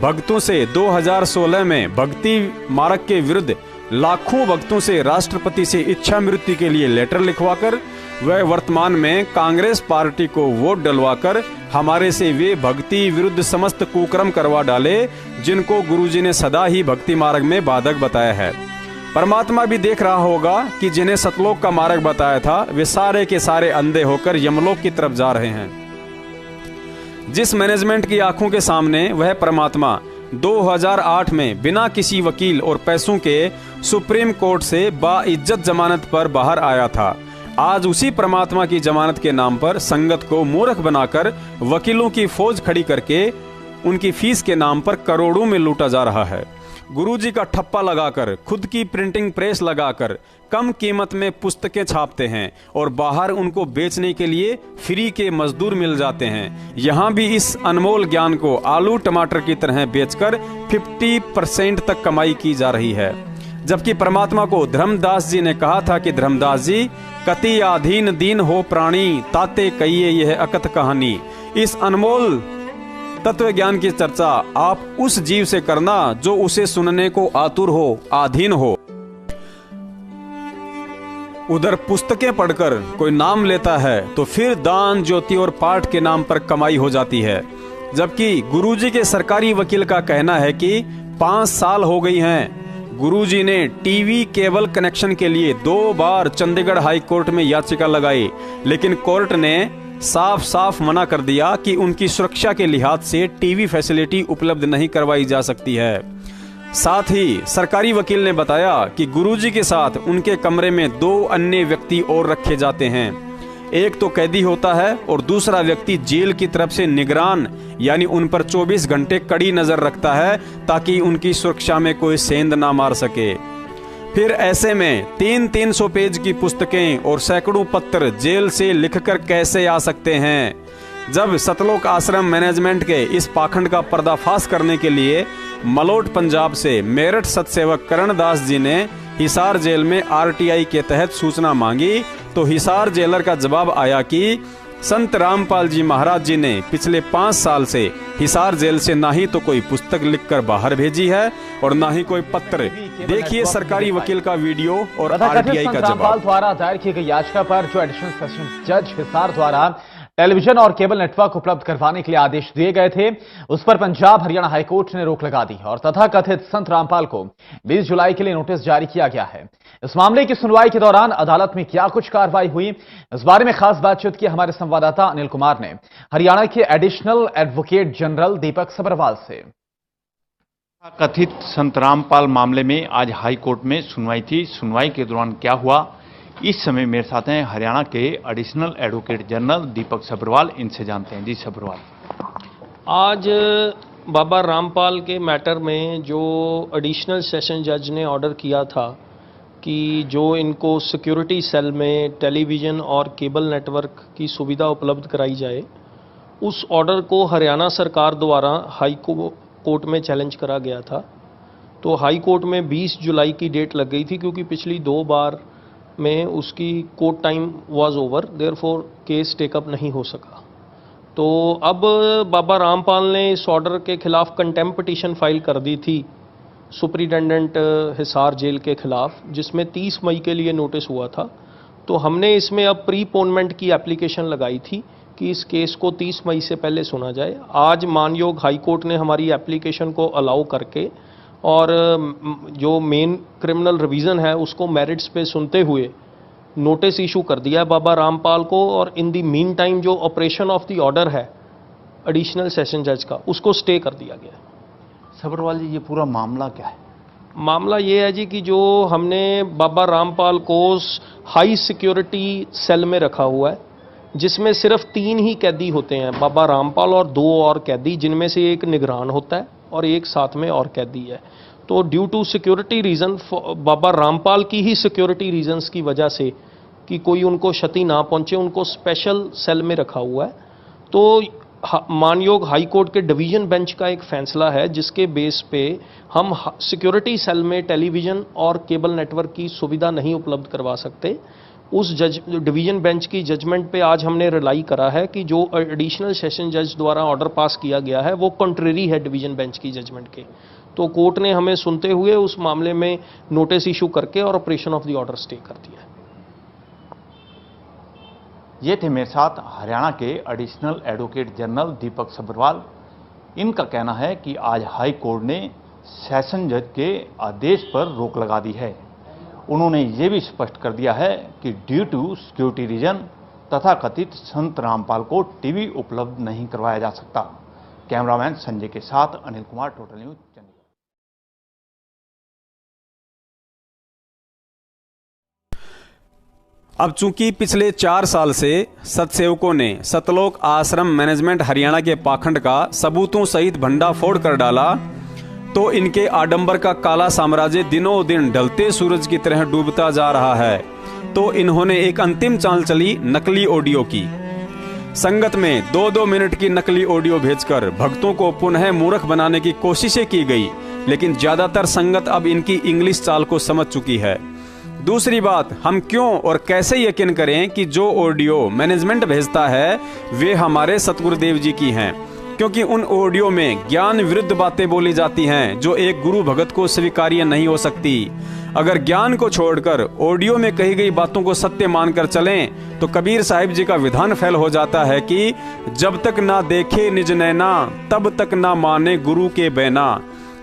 S7: भक्तों से 2016 में भक्ति मार्ग के विरुद्ध लाखों भक्तों से राष्ट्रपति से इच्छा मृत्यु के लिए लेटर लिखवाकर, वह वर्तमान में कांग्रेस पार्टी को वोट डलवाकर हमारे से वे भक्ति विरुद्ध समस्त कुकर्म करवा डाले, जिनको गुरुजी ने सदा ही भक्ति मार्ग में बाधक बताया है। परमात्मा भी देख रहा होगा कि जिन्हें सतलोक का मार्ग बताया था, वे सारे के सारे अंधे होकर यमलोक की तरफ जा रहे हैं। जिस मैनेजमेंट की आंखों के सामने वह परमात्मा 2008 में बिना किसी वकील और पैसों के सुप्रीम कोर्ट से बाइज्जत जमानत पर बाहर आया था, आज उसी परमात्मा की जमानत के नाम पर संगत को मूर्ख बनाकर वकीलों की फौज खड़ी करके उनकी फीस के नाम पर करोड़ों में लूटा जा रहा है। गुरुजी का ठप्पा लगाकर, खुद की प्रिंटिंग प्रेस लगाकर कम कीमत में पुस्तकें छापते हैं और बाहर उनको बेचने के लिए फ्री के मजदूर मिल जाते हैं। यहाँ भी इस अनमोल ज्ञान को आलू टमाटर की तरह बेचकर 50% तक कमाई की जा रही है। जबकि परमात्मा को धर्मदास जी ने कहा था कि धर्मदास जी, कति आधीन दीन हो प्राणी, ताते कहिए यह अकथ कहानी। इस अनमोल तत्व ज्ञान की चर्चा आप उस जीव से करना जो उसे सुनने को आतुर हो, आधीन हो। उधर पुस्तकें पढ़कर कोई नाम लेता है तो फिर दान, ज्योति और पाठ के नाम पर कमाई हो जाती है। जबकि गुरुजी के सरकारी वकील का कहना है कि 5 साल हो गई हैं, गुरुजी ने टीवी केबल कनेक्शन के लिए 2 बार चंडीगढ़ हाई कोर्ट में याचिका लगाई, लेकिन कोर्ट ने साफ साफ मना कर दिया कि उनकी सुरक्षा के लिहाज से टीवी फैसिलिटी उपलब्ध नहीं करवाई जा सकती है। साथ ही सरकारी वकील ने बताया कि गुरुजी के साथ उनके कमरे में 2 अन्य व्यक्ति और रखे जाते हैं। एक तो कैदी होता है और दूसरा व्यक्ति जेल की तरफ से निगरान, यानी उन पर 24 घंटे कड़ी नजर रखता है ताकि उनकी सुरक्षा में कोई सेंध ना मार सके। फिर ऐसे में 300 पेज की पुस्तकें और सैकड़ों पत्र जेल से लिखकर कैसे आ सकते हैं। जब सतलोक आश्रम मैनेजमेंट के इस पाखंड का पर्दाफाश करने के लिए मलोट पंजाब से मेरठ सतसेवक करण दास जी ने हिसार जेल में आरटीआई के तहत सूचना मांगी, तो हिसार जेलर का जवाब आया कि संत रामपाल जी महाराज जी ने पिछले 5 साल से हिसार जेल से ना ही तो कोई पुस्तक लिखकर बाहर भेजी है और ना ही कोई पत्र। देखिए सरकारी वकील का वीडियो और आरटीआई का जवाब।
S8: द्वारा दायर की गई याचिका पर जो एडिशनल सेशन जज हिसार द्वारा टेलीविजन और केबल नेटवर्क उपलब्ध करवाने के लिए आदेश दिए गए थे, उस पर पंजाब हरियाणा हाईकोर्ट ने रोक लगा दी और तथाकथित संत रामपाल को 20 जुलाई के लिए नोटिस जारी किया गया है। इस मामले की सुनवाई के दौरान अदालत में क्या कुछ कार्रवाई हुई, इस बारे में खास बातचीत की हमारे संवाददाता अनिल कुमार ने हरियाणा के एडिशनल एडवोकेट जनरल दीपक सब्रवाल से।
S16: कथित संत रामपाल मामले में आज हाई कोर्ट में सुनवाई थी। सुनवाई के दौरान क्या हुआ, इस समय मेरे साथ हैं हरियाणा के एडिशनल एडवोकेट जनरल दीपक सब्रवाल, इनसे जानते हैं। जी सब्रवाल,
S17: आज बाबा रामपाल के मैटर में जो एडिशनल सेशन जज ने ऑर्डर किया था कि जो इनको सिक्योरिटी सेल में टेलीविज़न और केबल नेटवर्क की सुविधा उपलब्ध कराई जाए, उस ऑर्डर को हरियाणा सरकार द्वारा हाई कोर्ट में चैलेंज करा गया था। तो हाई कोर्ट में 20 जुलाई की डेट लग गई थी, क्योंकि पिछली 2 बार में उसकी court time was over, therefore case take up नहीं हो सका। तो अब बाबा रामपाल ने इस ऑर्डर के खिलाफ कंटेम्प्ट पिटीशन फाइल कर दी थी सुपरिटेंडेंट हिसार जेल के खिलाफ, जिसमें 30 मई के लिए नोटिस हुआ था। तो हमने इसमें अब प्रीपोनमेंट की एप्लीकेशन लगाई थी कि इस केस को 30 मई से पहले सुना जाए। आज मानयोग हाई कोर्ट ने हमारी एप्लीकेशन को अलाउ करके और जो मेन क्रिमिनल रिवीजन है उसको मेरिट्स पे सुनते हुए नोटिस इशू कर दिया है बाबा रामपाल को, और इन दी मीन टाइम जो ऑपरेशन ऑफ द ऑर्डर है एडिशनल सेशन जज का, उसको स्टे कर दिया गया है।
S16: सब्रवाल जी, ये पूरा मामला क्या है?
S17: मामला ये है जी कि जो हमने बाबा रामपाल को हाई सिक्योरिटी सेल में रखा हुआ है, जिसमें सिर्फ 3 ही कैदी होते हैं, बाबा रामपाल और 2 और कैदी, जिनमें से एक निगरान होता है और एक साथ में और कैदी है। तो ड्यू टू सिक्योरिटी रीज़न, बाबा रामपाल की ही सिक्योरिटी रीजंस की वजह से कि कोई उनको क्षति ना पहुंचे, उनको स्पेशल सेल में रखा हुआ है। तो मानयोग हाई कोर्ट के डिवीजन बेंच का एक फैसला है जिसके बेस पे हम सिक्योरिटी सेल में टेलीविज़न और केबल नेटवर्क की सुविधा नहीं उपलब्ध करवा सकते। उस डिवीजन बेंच की जजमेंट पे आज हमने रिलाई करा है कि जो एडिशनल सेशन जज द्वारा ऑर्डर पास किया गया है वो कंट्रेरी है डिवीजन बेंच की जजमेंट के। तो कोर्ट ने हमें सुनते हुए उस मामले में नोटिस इशू करके और operation of the order stay कर दिया है।
S16: ये थे मेरे साथ हरियाणा के एडिशनल एडवोकेट जनरल दीपक सब्रवाल। इनका कहना है कि आज हाई कोर्ट ने सेशन जज के आदेश पर रोक लगा दी है। उन्होंने ये भी स्पष्ट कर दिया है कि ड्यू टू सिक्योरिटी रीजन तथा कथित संत रामपाल को टीवी उपलब्ध नहीं करवाया जा सकता। कैमरामैन संजय के साथ अनिल कुमार, टोटल न्यूज, चंडीगढ़।
S7: अब चूंकि पिछले 4 साल से सतसेवकों ने सतलोक आश्रम मैनेजमेंट हरियाणा के पाखंड का सबूतों सहित भंडाफोड़ कर डाला, तो इनके आडंबर का काला साम्राज्य दिनों दिन ढलते सूरज की तरह डूबता जा रहा है। तो इन्होंने एक अंतिम चाल चली नकली ऑडियो की। संगत में 2-2 मिनट की नकली ऑडियो भेजकर भक्तों को पुनः मूर्ख बनाने की कोशिशें की गई, लेकिन ज्यादातर संगत अब इनकी इंग्लिश चाल को समझ चुकी है। दूसरी बात, हम क्यों और कैसे यकीन करें कि जो ऑडियो मैनेजमेंट भेजता है वे हमारे सतगुरुदेव जी की हैं, क्योंकि उन ऑडियो में ज्ञान विरुद्ध बातें बोली जाती हैं जो एक गुरु भगत को स्वीकार्य नहीं हो सकती। अगर ज्ञान को छोड़कर ऑडियो में कही गई बातों को सत्य मानकर चलें तो कबीर साहिब जी का विधान फैल हो जाता है कि जब तक ना देखे निज नैना तब तक ना माने गुरु के बैना।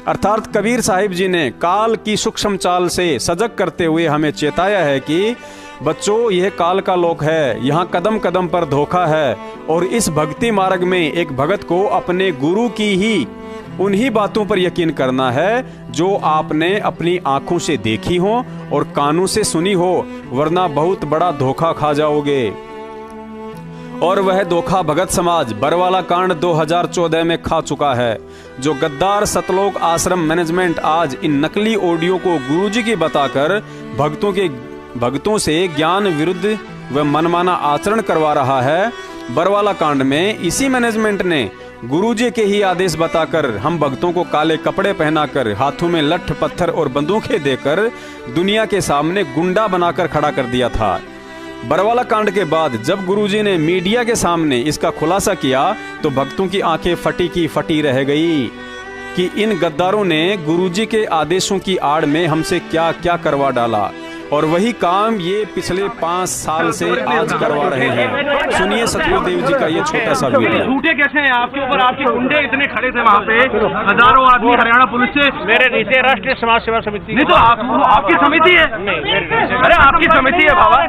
S7: अर्थात कबीर साहिब जी ने काल की सूक्ष्म चाल से सजग करते हुए हमें चेताया है कि बच्चों, यह काल का लोक है, यहाँ कदम कदम पर धोखा है, और इस भक्ति मार्ग में एक भगत को अपने गुरु की ही उन्हीं बातों पर यकीन करना है जो आपने अपनी आंखों से देखी हो और कानों से सुनी हो, वरना बहुत बड़ा धोखा खा जाओगे। और वह धोखा भगत समाज बरवाला कांड 2014 में खा चुका है। जो गद्दार सतलोक आश्रम मैनेजमेंट आज इन नकली ऑडियो को गुरुजी की बताकर भक्तों से ज्ञान विरुद्ध व मनमाना आचरण करवा रहा है, बरवाला कांड में इसी मैनेजमेंट ने गुरुजी के ही आदेश बताकर हम भक्तों को काले कपड़े पहनाकर, हाथों में लठ पत्थर और बंदूकें देकर दुनिया के सामने गुंडा बनाकर खड़ा कर दिया था। बरवाला कांड के बाद जब गुरुजी ने मीडिया के सामने इसका खुलासा किया तो भक्तों की आंखें फटी की फटी रह गई कि इन गद्दारों ने गुरुजी के आदेशों की आड़ में हमसे क्या क्या करवा डाला, और वही काम ये पिछले 5 साल से आज करवा रहे हैं। सुनिए सतगुरुदेव जी का ये छोटा सा वीडियो।
S18: झूठे कैसे हैं आपके ऊपर? आपके गुंडे इतने खड़े थे वहाँ पे, हजारों आदमी हरियाणा पुलिस से। मेरे नीचे राष्ट्रीय समाज सेवा समिति नहीं तो आपकी समिति है। अरे आपकी समिति है बाबा,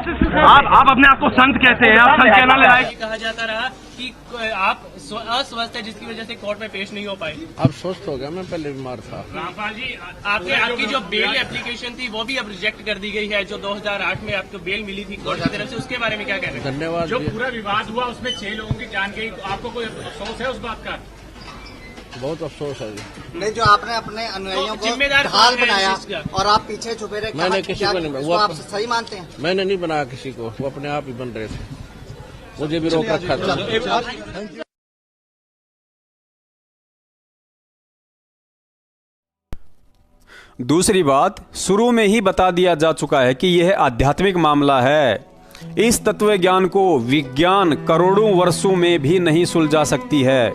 S18: आप अपने आप को संत कहते हैं, आप संत कहना ले आए।
S19: कहा जाता रहा कि आप अस्वस्थ है जिसकी वजह से कोर्ट में पेश नहीं हो पाए।
S6: अब स्वस्थ हो गया, मैं पहले बीमार था।
S19: रामपाल जी, आपकी जो बेल एप्लीकेशन थी वो भी अब रिजेक्ट कर दी गई है, जो 2008 में आपको बेल मिली थी कोर्ट की तरफ से, उसके बारे में क्या कहना है?
S6: धन्यवाद।
S19: जो पूरा विवाद हुआ उसमें 6 लोगों की जान गई, तो आपको कोई अफसोस है उस बात का?
S6: बहुत अफसोस है जी।
S20: नहीं, जो आपने अपने अनुयायियों को ढाल बनाया और आप पीछे छुपे रहे,
S6: मैंने किसी को नहीं,
S20: वो आप सही मानते हैं?
S6: मैंने नहीं बनाया किसी को, वो अपने आप ही बन रहे थे, मुझे भी रोक रखा था।
S7: दूसरी बात, शुरू में ही बता दिया जा चुका है कि यह आध्यात्मिक मामला है। इस तत्व ज्ञान को विज्ञान करोड़ों वर्षों में भी नहीं सुलझा सकती है।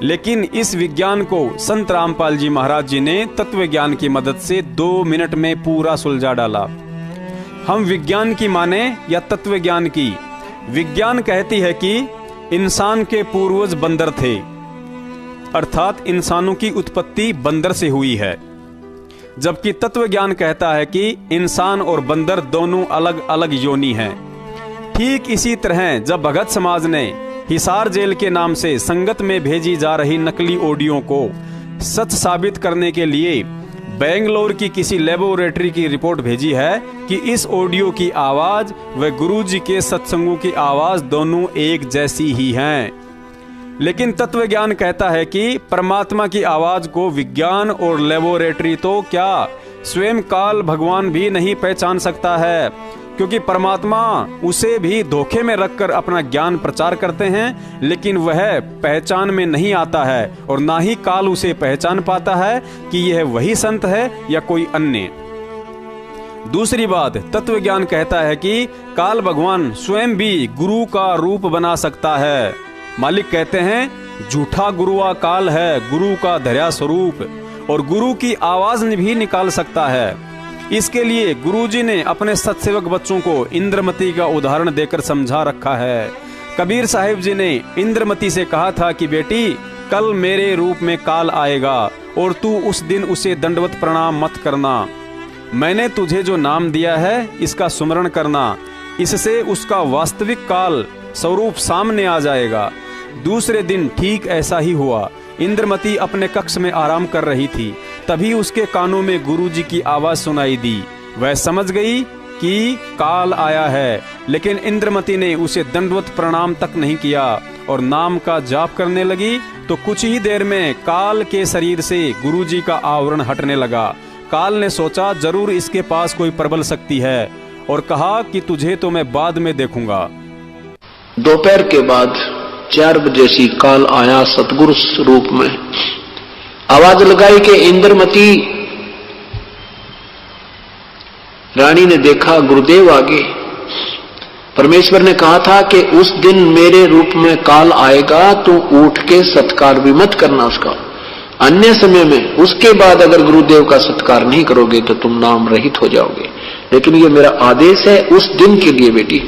S7: लेकिन इस विज्ञान को संत रामपाल जी महाराज जी ने तत्व ज्ञान की मदद से 2 मिनट में पूरा सुलझा डाला। हम विज्ञान की माने या तत्व ज्ञान की? विज्ञान कहती है कि इंसान के पूर्वज बंदर थे, अर्थात इंसानों की उत्पत्ति बंदर से हुई है, जबकि तत्व ज्ञान कहता है कि इंसान और बंदर दोनों अलग अलग योनि हैं। ठीक इसी तरह जब भगत समाज ने हिसार जेल के नाम से संगत में भेजी जा रही नकली ऑडियो को सच साबित करने के लिए बेंगलोर की किसी लेबोरेटरी की रिपोर्ट भेजी है कि इस ऑडियो की आवाज व गुरुजी के सत्संगों की आवाज दोनों एक जैसी ही हैं, लेकिन तत्व ज्ञान कहता है कि परमात्मा की आवाज को विज्ञान और लेबोरेटरी तो क्या स्वयं काल भगवान भी नहीं पहचान सकता है, क्योंकि परमात्मा उसे भी धोखे में रखकर अपना ज्ञान प्रचार करते हैं, लेकिन वह पहचान में नहीं आता है और ना ही काल उसे पहचान पाता है कि यह वही संत है या कोई अन्य। दूसरी बात, तत्व ज्ञान कहता है कि काल भगवान स्वयं भी गुरु का रूप बना सकता है। मालिक कहते हैं झूठा गुरुआ काल है गुरु का धर्या स्वरूप, और गुरु की आवाज भी निकाल सकता है। इसके लिए गुरुजी ने अपने सत्सेवक बच्चों को इंद्रमती का उदाहरण देकर समझा रखा है। कबीर साहिब जी ने इंद्रमती से कहा था कि बेटी, कल मेरे रूप में काल आएगा और तू उस दिन उसे दंडवत प्रणाम मत करना। मैंने तुझे जो नाम दिया है इसका सुमरण करना, इससे उसका वास्तविक काल स्वरूप सामने आ जाएगा। दूसरे दिन ठीक ऐसा ही हुआ। इंद्रमती अपने कक्ष में आराम कर रही थी, तभी उसके कानों में गुरुजी की आवाज सुनाई दी। वह समझ गई कि काल आया है, लेकिन इंद्रमती ने उसे दंडवत प्रणाम तक नहीं किया और नाम का जाप करने लगी। तो कुछ ही देर में काल के शरीर से गुरुजी का आवरण हटने लगा। काल ने सोचा जरूर इसके पास कोई प्रबल शक्ति है और कहा कि तुझे तो मैं बाद में देखूंगा।
S21: दोपहर के बाद 4 बजे सी काल आया सतगुरु रूप में। आवाज लगाई कि इंद्रमती। रानी ने देखा गुरुदेव आगे। परमेश्वर ने कहा था कि उस दिन मेरे रूप में काल आएगा, तू उठ के सत्कार भी मत करना उसका, अन्य समय में उसके बाद अगर गुरुदेव का सत्कार नहीं करोगे तो तुम नाम रहित हो जाओगे। लेकिन ये मेरा आदेश है उस दिन के लिए बेटी।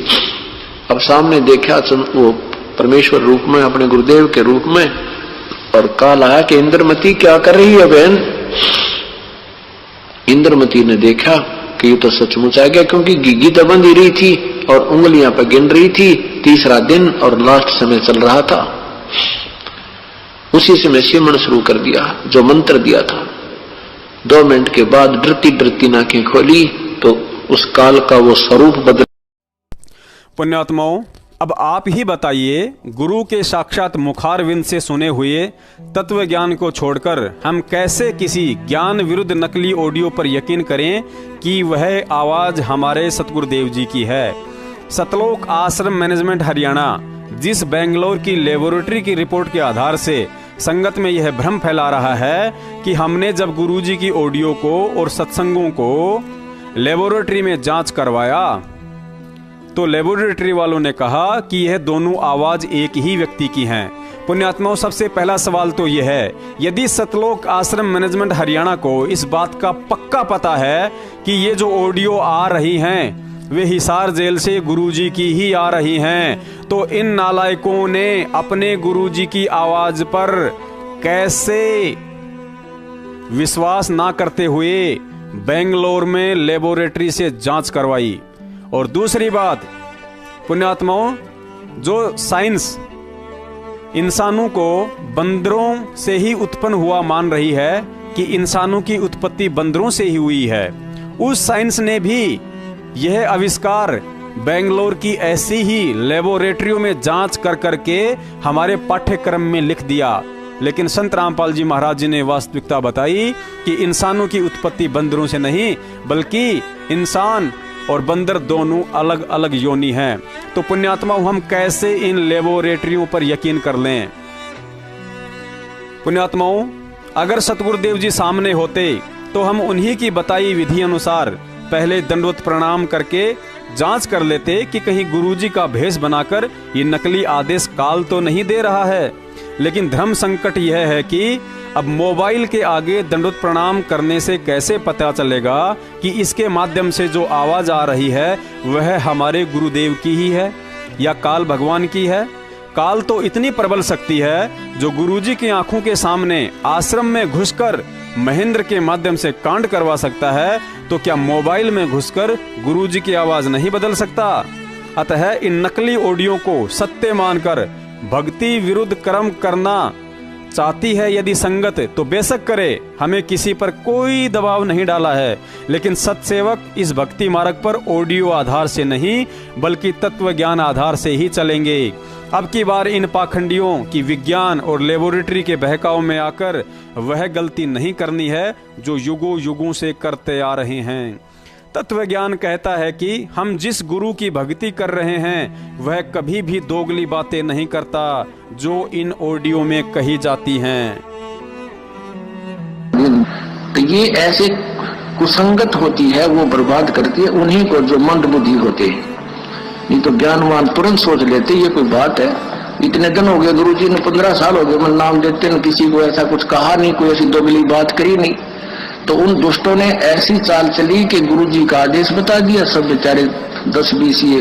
S21: अब सामने देखा वो परमेश्वर रूप में, अपने गुरुदेव के रूप में, और काल आया कि इंद्रमती क्या कर रही है बहन। इंद्रमती ने देखा कि ये तो सचमुच आ गया, क्योंकि गिग्गी तो बंध ही रही थी और उंगलियां पर गिन रही थी। तीसरा दिन और लास्ट समय चल रहा था। उसी समय सिमरन शुरू कर दिया जो मंत्र दिया था। 2 मिनट के बाद डरती डरती आंखें खोली तो उस काल का वो स्वरूप बदल।
S7: पुण्यात्माओं, अब आप ही बताइए, गुरु के साक्षात मुखारविंद से सुने हुए तत्व ज्ञान को छोड़कर हम कैसे किसी ज्ञान विरुद्ध नकली ऑडियो पर यकीन करें कि वह आवाज हमारे सतगुरुदेव जी की है। सतलोक आश्रम मैनेजमेंट हरियाणा जिस बेंगलोर की लेबोरेटरी की रिपोर्ट के आधार से संगत में यह भ्रम फैला रहा है कि हमने जब गुरुजी की ऑडियो को और सत्संगों को लेबोरेटरी में जांच करवाया तो लेबोरेटरी वालों ने कहा कि यह दोनों आवाज एक ही व्यक्ति की हैं। पुण्यात्माओं, सबसे पहला सवाल तो यह है, यदि सतलोक आश्रम मैनेजमेंट हरियाणा को इस बात का पक्का पता है कि ये जो ऑडियो आ रही हैं वे हिसार जेल से गुरुजी की ही आ रही हैं, तो इन नालायकों ने अपने गुरुजी की आवाज पर कैसे विश्वास ना करते हुए बेंगलोर में लेबोरेटरी से जांच करवाई। और दूसरी बात, पुण्यात्माओं, जो साइंस इंसानों को बंदरों से ही उत्पन्न हुआ मान रही है कि इंसानों की उत्पत्ति बंदरों से ही हुई है, उस साइंस ने भी यह आविष्कार बेंगलोर की ऐसी ही लेबोरेटरियों में जांच कर करके हमारे पाठ्यक्रम में लिख दिया। लेकिन संत रामपाल जी महाराज जी ने वास्तविकता बताई कि इंसानों की उत्पत्ति बंदरों से नहीं, बल्कि इंसान और बंदर दोनों अलग अलग योनि हैं। तो पुण्यात्माओं, हम कैसे इन लेबोरेटरियों पर यकीन कर लें? पुण्यात्माओं, अगर सतगुरुदेव जी सामने होते तो हम उन्हीं की बताई विधि अनुसार पहले दंडवत प्रणाम करके जांच कर लेते कि कहीं गुरुजी का भेष बनाकर ये नकली आदेश काल तो नहीं दे रहा है। लेकिन धर्म संकट यह है कि अब मोबाइल के आगे दंडवत प्रणाम करने से कैसे पता चलेगा कि इसके माध्यम से जो आवाज आ रही है वह हमारे गुरुदेव की ही है या काल भगवान की है। काल तो इतनी प्रबल शक्ति है जो गुरुजी की आंखों के सामने आश्रम में घुसकर महेंद्र के माध्यम से कांड करवा सकता है, तो क्या मोबाइल में घुसकर गुरुजी की आवाज नहीं बदल सकता? अतः इन नकली ऑडियो को सत्य मानकर भक्ति विरुद्ध कर्म करना चाहती है यदि संगत तो बेशक करे, हमें किसी पर कोई दबाव नहीं डाला है। लेकिन सत्सेवक इस भक्ति मार्ग पर ऑडियो आधार से नहीं बल्कि तत्व ज्ञान आधार से ही चलेंगे। अब की बार इन पाखंडियों की विज्ञान और लेबोरेटरी के बहकाव में आकर वह गलती नहीं करनी है जो युगों युगों से करते आ रहे हैं। तत्व ज्ञान कहता है कि हम जिस गुरु की भक्ति कर रहे हैं वह कभी भी दोगली बातें नहीं करता जो इन ऑडियो में कही जाती हैं।
S21: तो ये ऐसे कुसंगत होती है, वो बर्बाद करती है उन्हीं को जो मंद बुद्धि होते हैं। नहीं तो ज्ञानवान तुरंत सोच लेते ये कोई बात है, इतने दिन हो गए गुरुजी ने 15 साल हो गए मैं नाम देते न, किसी को ऐसा कुछ कहा नहीं, कोई ऐसी दोगली बात करी नहीं। तो उन दुष्टों ने ऐसी चाल चली कि गुरुजी का आदेश बता दिया, सब बेचारे 10-20 ये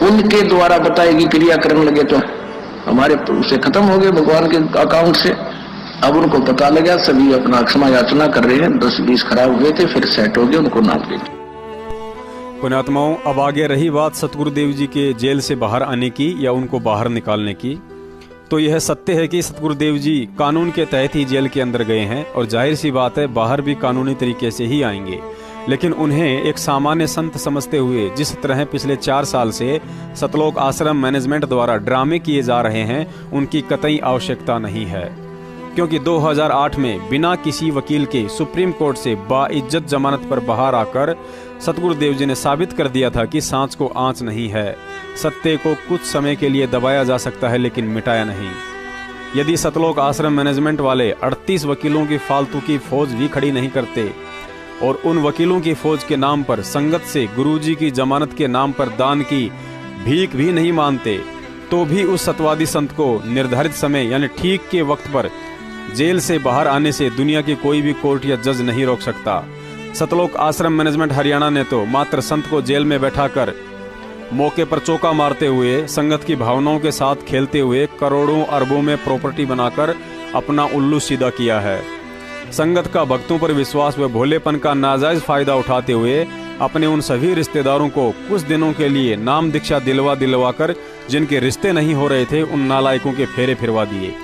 S21: उनके द्वारा बताएगी क्रिया करने लगे तो हमारे उसे खत्म हो गए भगवान के अकाउंट से। अब उनको पता लगा, सभी अपना क्षमा याचना कर रहे हैं, 10-20 खराब हुए थे फिर सेट हो गए, उनको नाम दे दिया।
S7: पुण्यात्माओं, अब आगे रही बात सतगुरुदेव जी के जेल से बाहर आने की या उनको बाहर निकालने की, तो यह सत्य है कि सतगुरुदेव जी कानून के तहत ही जेल के अंदर गए हैं और जाहिर सी बात है बाहर भी कानूनी तरीके से ही आएंगे। लेकिन उन्हें एक सामान्य संत समझते हुए जिस तरह पिछले 4 साल से सतलोक आश्रम मैनेजमेंट द्वारा ड्रामे किए जा रहे हैं उनकी कतई आवश्यकता नहीं है, क्योंकि 2008 में बिना किसी वकील के सुप्रीम कोर्ट से बाइज्जत जमानत पर बाहर आकर सतगुरुदेव जी ने साबित कर दिया था कि सांच को आंच नहीं है। सत्य को कुछ समय के लिए दबाया जा सकता है लेकिन मिटाया नहीं। यदि सतलोक आश्रम मैनेजमेंट वाले 38 वकीलों की फालतू की फौज भी खड़ी नहीं करते और उन वकीलों की फौज के नाम पर संगत से गुरुजी की जमानत के नाम पर दान की भीख भी नहीं मानते, तो भी उस सतवादी संत को निर्धारित समय यानी ठीक के वक्त पर जेल से बाहर आने से दुनिया की कोई भी कोर्ट या जज नहीं रोक सकता। सतलोक आश्रम मैनेजमेंट हरियाणा ने तो मात्र संत को जेल में बैठाकर मौके पर चौका मारते हुए संगत की भावनाओं के साथ खेलते हुए करोड़ों अरबों में प्रॉपर्टी बनाकर अपना उल्लू सीधा किया है। संगत का भक्तों पर विश्वास व भोलेपन का नाजायज फायदा उठाते हुए अपने उन सभी रिश्तेदारों को कुछ दिनों के लिए नाम दीक्षा दिलवा कर जिनके रिश्ते नहीं हो रहे थे उन नालायकों के फेरे फिरवा दिए।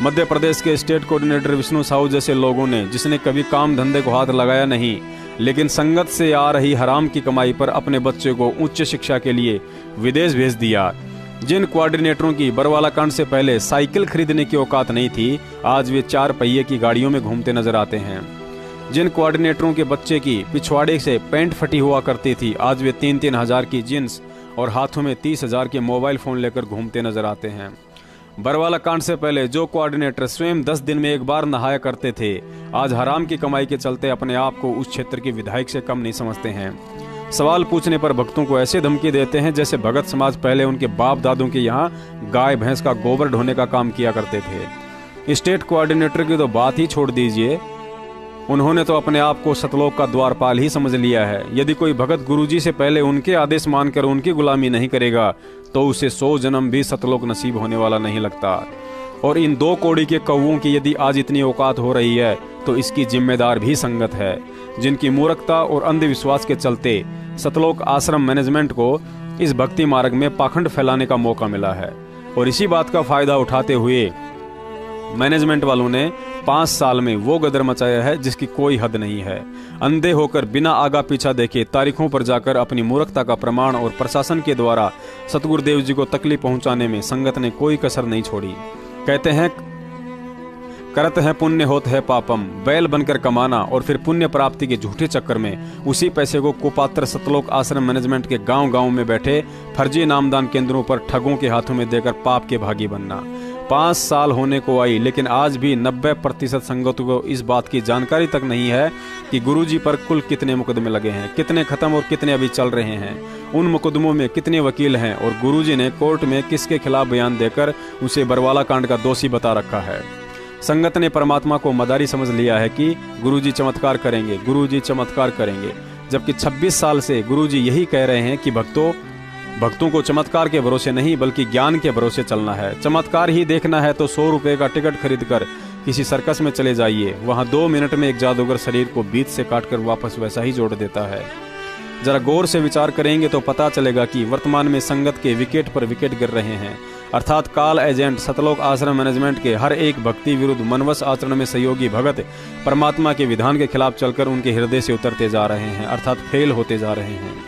S7: मध्य प्रदेश के स्टेट कोऑर्डिनेटर विष्णु साहू जैसे लोगों ने, जिसने कभी काम धंधे को हाथ लगाया नहीं लेकिन संगत से आ रही हराम की कमाई पर अपने बच्चे को उच्च शिक्षा के लिए विदेश भेज दिया। जिन कोऑर्डिनेटरों की बरवाला कांड से पहले साइकिल खरीदने की औकात नहीं थी, आज वे 4 पहिए की गाड़ियों में घूमते नजर आते हैं। जिन कोऑर्डिनेटरों के बच्चे की पिछवाड़े से पैंट फटी हुआ करती थी, आज वे 3-3 हजार की जींस और हाथों में 30,000 के मोबाइल फोन लेकर घूमते नजर आते हैं। बरवाला कांड से पहले जो कोऑर्डिनेटर स्वयं 10 दिन में एक बार नहाया करते थे, आज हराम की कमाई के चलते अपने आप को उस क्षेत्र के विधायक से कम नहीं समझते हैं। सवाल पूछने पर भक्तों को ऐसे धमकी देते हैं जैसे भगत समाज पहले उनके बाप दादों के यहाँ गाय भैंस का गोबर ढोने का काम किया करते थे। स्टेट कोऑर्डिनेटर की तो बात ही छोड़ दीजिए, उन्होंने तो अपने आप को सतलोक का द्वारपाल ही समझ लिया है। यदि कोई भगत गुरुजी से पहले उनके आदेश मानकर उनकी गुलामी नहीं करेगा तो उसे 100 जन्म भी सतलोक नसीब होने वाला नहीं लगता। और इन 2 कौड़ी के कौवों की यदि आज इतनी औकात हो रही है तो इसकी जिम्मेदार भी संगत है, जिनकी मूर्खता और अंधविश्वास के चलते सतलोक आश्रम मैनेजमेंट को इस भक्ति मार्ग में पाखंड फैलाने का मौका मिला है। और इसी बात का फायदा उठाते हुए मैनेजमेंट वालों ने 5 साल में वो गदर मचाया है जिसकी कोई हद नहीं है। अंधे होकर बिना आगा पीछा देखे तारीखों पर जाकर अपनी मूर्खता का प्रमाण और प्रशासन के द्वारा सतगुरुदेव जी को तकलीफ पहुंचाने में संगत ने कोई कसर नहीं छोड़ी। कहते हैं करत है पुण्य होत है पापम, बैल बनकर कमाना और फिर पुण्य प्राप्ति के झूठे चक्कर में उसी पैसे को कुपात्र सतलोक आश्रम मैनेजमेंट के गांव-गांव में बैठे फर्जी नामदान केंद्रों पर ठगों के हाथों में देकर पाप के भागी बनना। 5 साल होने को आई, लेकिन आज भी 90% संगतों को इस बात की जानकारी तक नहीं है कि गुरुजी पर कुल कितने मुकदमे लगे हैं, कितने खत्म और कितने अभी चल रहे हैं, उन मुकदमों में कितने वकील हैं और गुरुजी ने कोर्ट में किसके खिलाफ बयान देकर उसे बरवाला कांड का दोषी बता रखा है। संगत ने परमात्मा को मदारी समझ लिया है कि गुरुजी चमत्कार करेंगे, गुरुजी चमत्कार करेंगे, जबकि 26 साल से गुरुजी यही कह रहे हैं कि भक्तों को चमत्कार के भरोसे नहीं बल्कि ज्ञान के भरोसे चलना है। चमत्कार ही देखना है तो 100 रुपए का टिकट खरीद कर किसी सर्कस में चले जाइए, वहां 2 मिनट में एक जादूगर शरीर को बीच से काटकर वापस वैसा ही जोड़ देता है। जरा गौर से विचार करेंगे तो पता चलेगा कि वर्तमान में संगत के विकेट पर विकेट गिर रहे हैं, अर्थात काल एजेंट सतलोक आश्रम मैनेजमेंट के हर एक भक्ति विरुद्ध मनवस आचरण में सहयोगी भगत परमात्मा के विधान के खिलाफ चलकर उनके हृदय से उतरते जा रहे हैं, अर्थात फेल होते जा रहे हैं।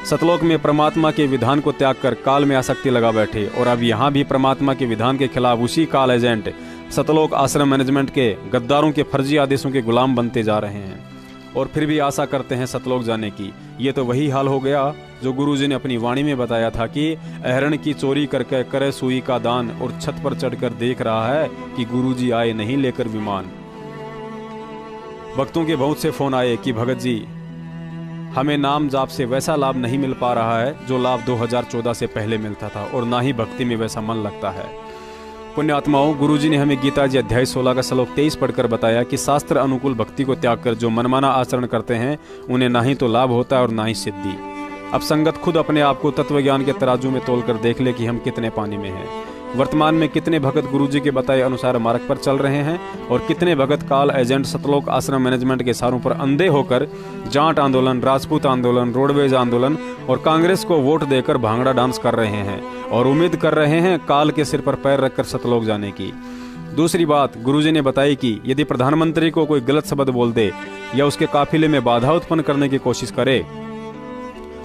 S7: सतलोक में परमात्मा के विधान को त्याग कर काल में आसक्ति लगा बैठे और अब यहाँ भी परमात्मा के विधान के खिलाफ उसी काल एजेंट सतलोक आश्रम मैनेजमेंट के गद्दारों के फर्जी आदेशों के गुलाम बनते जा रहे हैं और फिर भी आशा करते हैं सतलोक जाने की। ये तो वही हाल हो गया जो गुरुजी ने अपनी वाणी में बताया था कि अहरण की चोरी करके करे सुई का दान और छत पर चढ़कर देख रहा है कि गुरुजी आए नहीं लेकर विमान। भक्तों के बहुत से फोन आए कि भगत जी हमें नाम जाप से वैसा लाभ नहीं मिल पा रहा है जो लाभ 2014 से पहले मिलता था और ना ही भक्ति में वैसा मन लगता है। पुण्यात्माओं, गुरुजी ने हमें गीता जी अध्याय 16 का श्लोक 23 पढ़कर बताया कि शास्त्र अनुकूल भक्ति को त्याग कर जो मनमाना आचरण करते हैं उन्हें ना ही तो लाभ होता है और ना ही सिद्धि। अब संगत खुद अपने आप को तत्व ज्ञान के तराजू में तोलकर देख ले कि हम कितने पानी में हैं। वर्तमान में कितने भगत गुरुजी के बताए अनुसार मार्ग पर चल रहे हैं और कितने भगत काल एजेंट सतलोक आश्रम मैनेजमेंट के इशारों पर अंधे होकर जाट आंदोलन, राजपूत आंदोलन, रोडवेज आंदोलन और कांग्रेस को वोट देकर भांगड़ा डांस कर रहे हैं और उम्मीद कर रहे हैं काल के सिर पर पैर रखकर सतलोक जाने की। दूसरी बात गुरुजी ने बताई कि यदि प्रधानमंत्री को कोई गलत शब्द बोल दे या उसके काफिले में बाधा उत्पन्न करने की कोशिश करे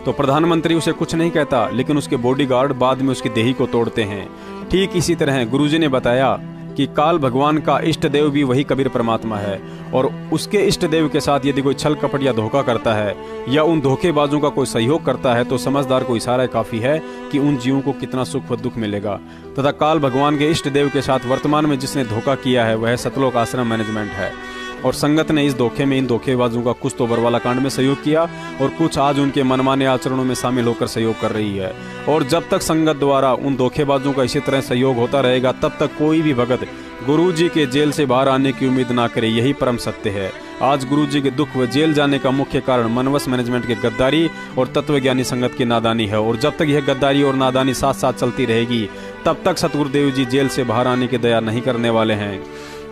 S7: तो प्रधानमंत्री उसे कुछ नहीं कहता, लेकिन उसके बॉडीगार्ड बाद में उसकी देही को तोड़ते हैं। ठीक इसी तरह गुरुजी ने बताया कि काल भगवान का इष्ट देव भी वही कबीर परमात्मा है और उसके इष्ट देव के साथ यदि कोई छल कपट या धोखा करता है या उन धोखेबाजों का कोई सहयोग करता है तो समझदार को इशारा काफी है कि उन जीवों को कितना सुख व दुख मिलेगा। तथा काल भगवान के इष्ट देव के साथ वर्तमान में जिसने धोखा किया है वह सतलोक आश्रम मैनेजमेंट है और संगत ने इस धोखे में इन धोखेबाजों का कुछ तो बरवाला कांड में सहयोग किया और कुछ आज उनके मनमाने आचरणों में शामिल होकर सहयोग कर रही है। और जब तक संगत द्वारा उन धोखेबाजों का इसी तरह सहयोग होता रहेगा तब तक कोई भी भगत गुरुजी के जेल से बाहर आने की उम्मीद ना करे, यही परम सत्य है। आज गुरुजी के दुख व जेल जाने का मुख्य कारण मनवस मैनेजमेंट के गद्दारी और तत्वज्ञानी संगत की नादानी है और जब तक यह गद्दारी और नादानी साथ साथ चलती रहेगी तब तक सतगुरुदेव जी जेल से बाहर आने की दया नहीं करने वाले हैं।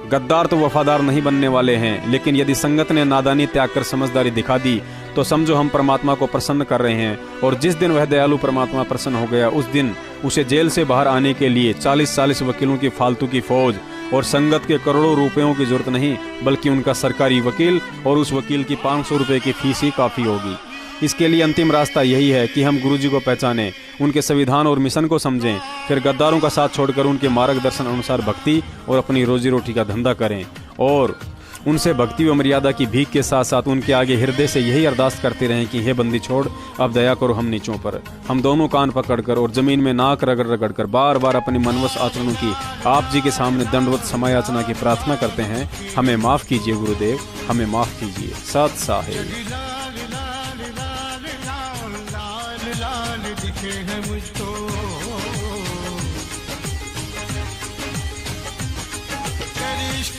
S7: गद्दार तो वफादार नहीं बनने वाले हैं, लेकिन यदि संगत ने नादानी त्याग कर समझदारी दिखा दी तो समझो हम परमात्मा को प्रसन्न कर रहे हैं और जिस दिन वह दयालु परमात्मा प्रसन्न हो गया उस दिन उसे जेल से बाहर आने के लिए 40-40 वकीलों की फालतू की फौज और संगत के करोड़ों रुपयों की जरूरत नहीं बल्कि उनका सरकारी वकील और उस वकील की 500 रुपए की फीस ही काफी होगी। इसके लिए अंतिम रास्ता यही है कि हम गुरुजी को पहचानें, उनके संविधान और मिशन को समझें, फिर गद्दारों का साथ छोड़कर उनके मार्गदर्शन अनुसार भक्ति और अपनी रोजी रोटी का धंधा करें और उनसे भक्ति व मर्यादा की भीख के साथ साथ उनके आगे हृदय से यही अरदास करते रहें कि हे बंदी छोड़, अब दया करो हम नीचों पर। हम दोनों कान पकड़कर और जमीन में नाक रगड़ रगड़ कर बार बार अपनी मनवस आचरणों की आप जी के सामने दंडवत समायाचना की प्रार्थना करते हैं। हमें माफ कीजिए गुरुदेव, हमें माफ कीजिए। सत साहेब।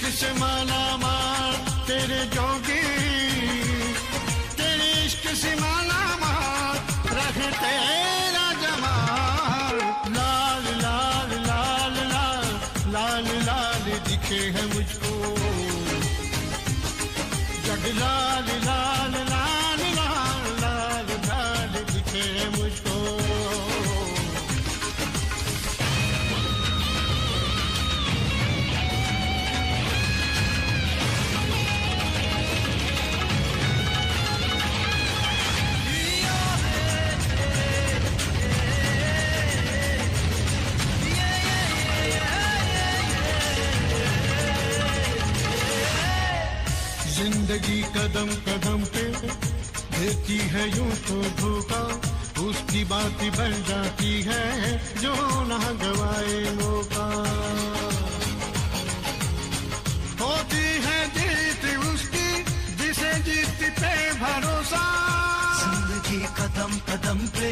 S4: से माला मार तेरे जोगी, तेरे इश्क से माला मार रख तेरा जमाल। लाल लाल लाल लाल लाल लाल दिखे है मुझको, जग लाल लाल लाल लाल लाल लाल दिखे है मुझको। जिंदगी कदम कदम पे देती है यूं तो धोखा, उसकी बात बन जाती है जो ना गवाए मौका। होती है जीत उसकी जिसे जीत पे भरोसा।
S5: जिंदगी कदम कदम पे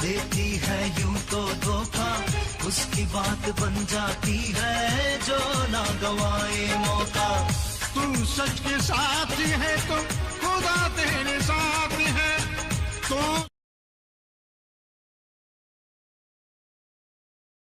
S5: देती है यूं तो धोखा, उसकी बात बन जाती है जो ना गवाए मौका।
S4: तू सच के साथ है तो खुदा तेरे साथ है तो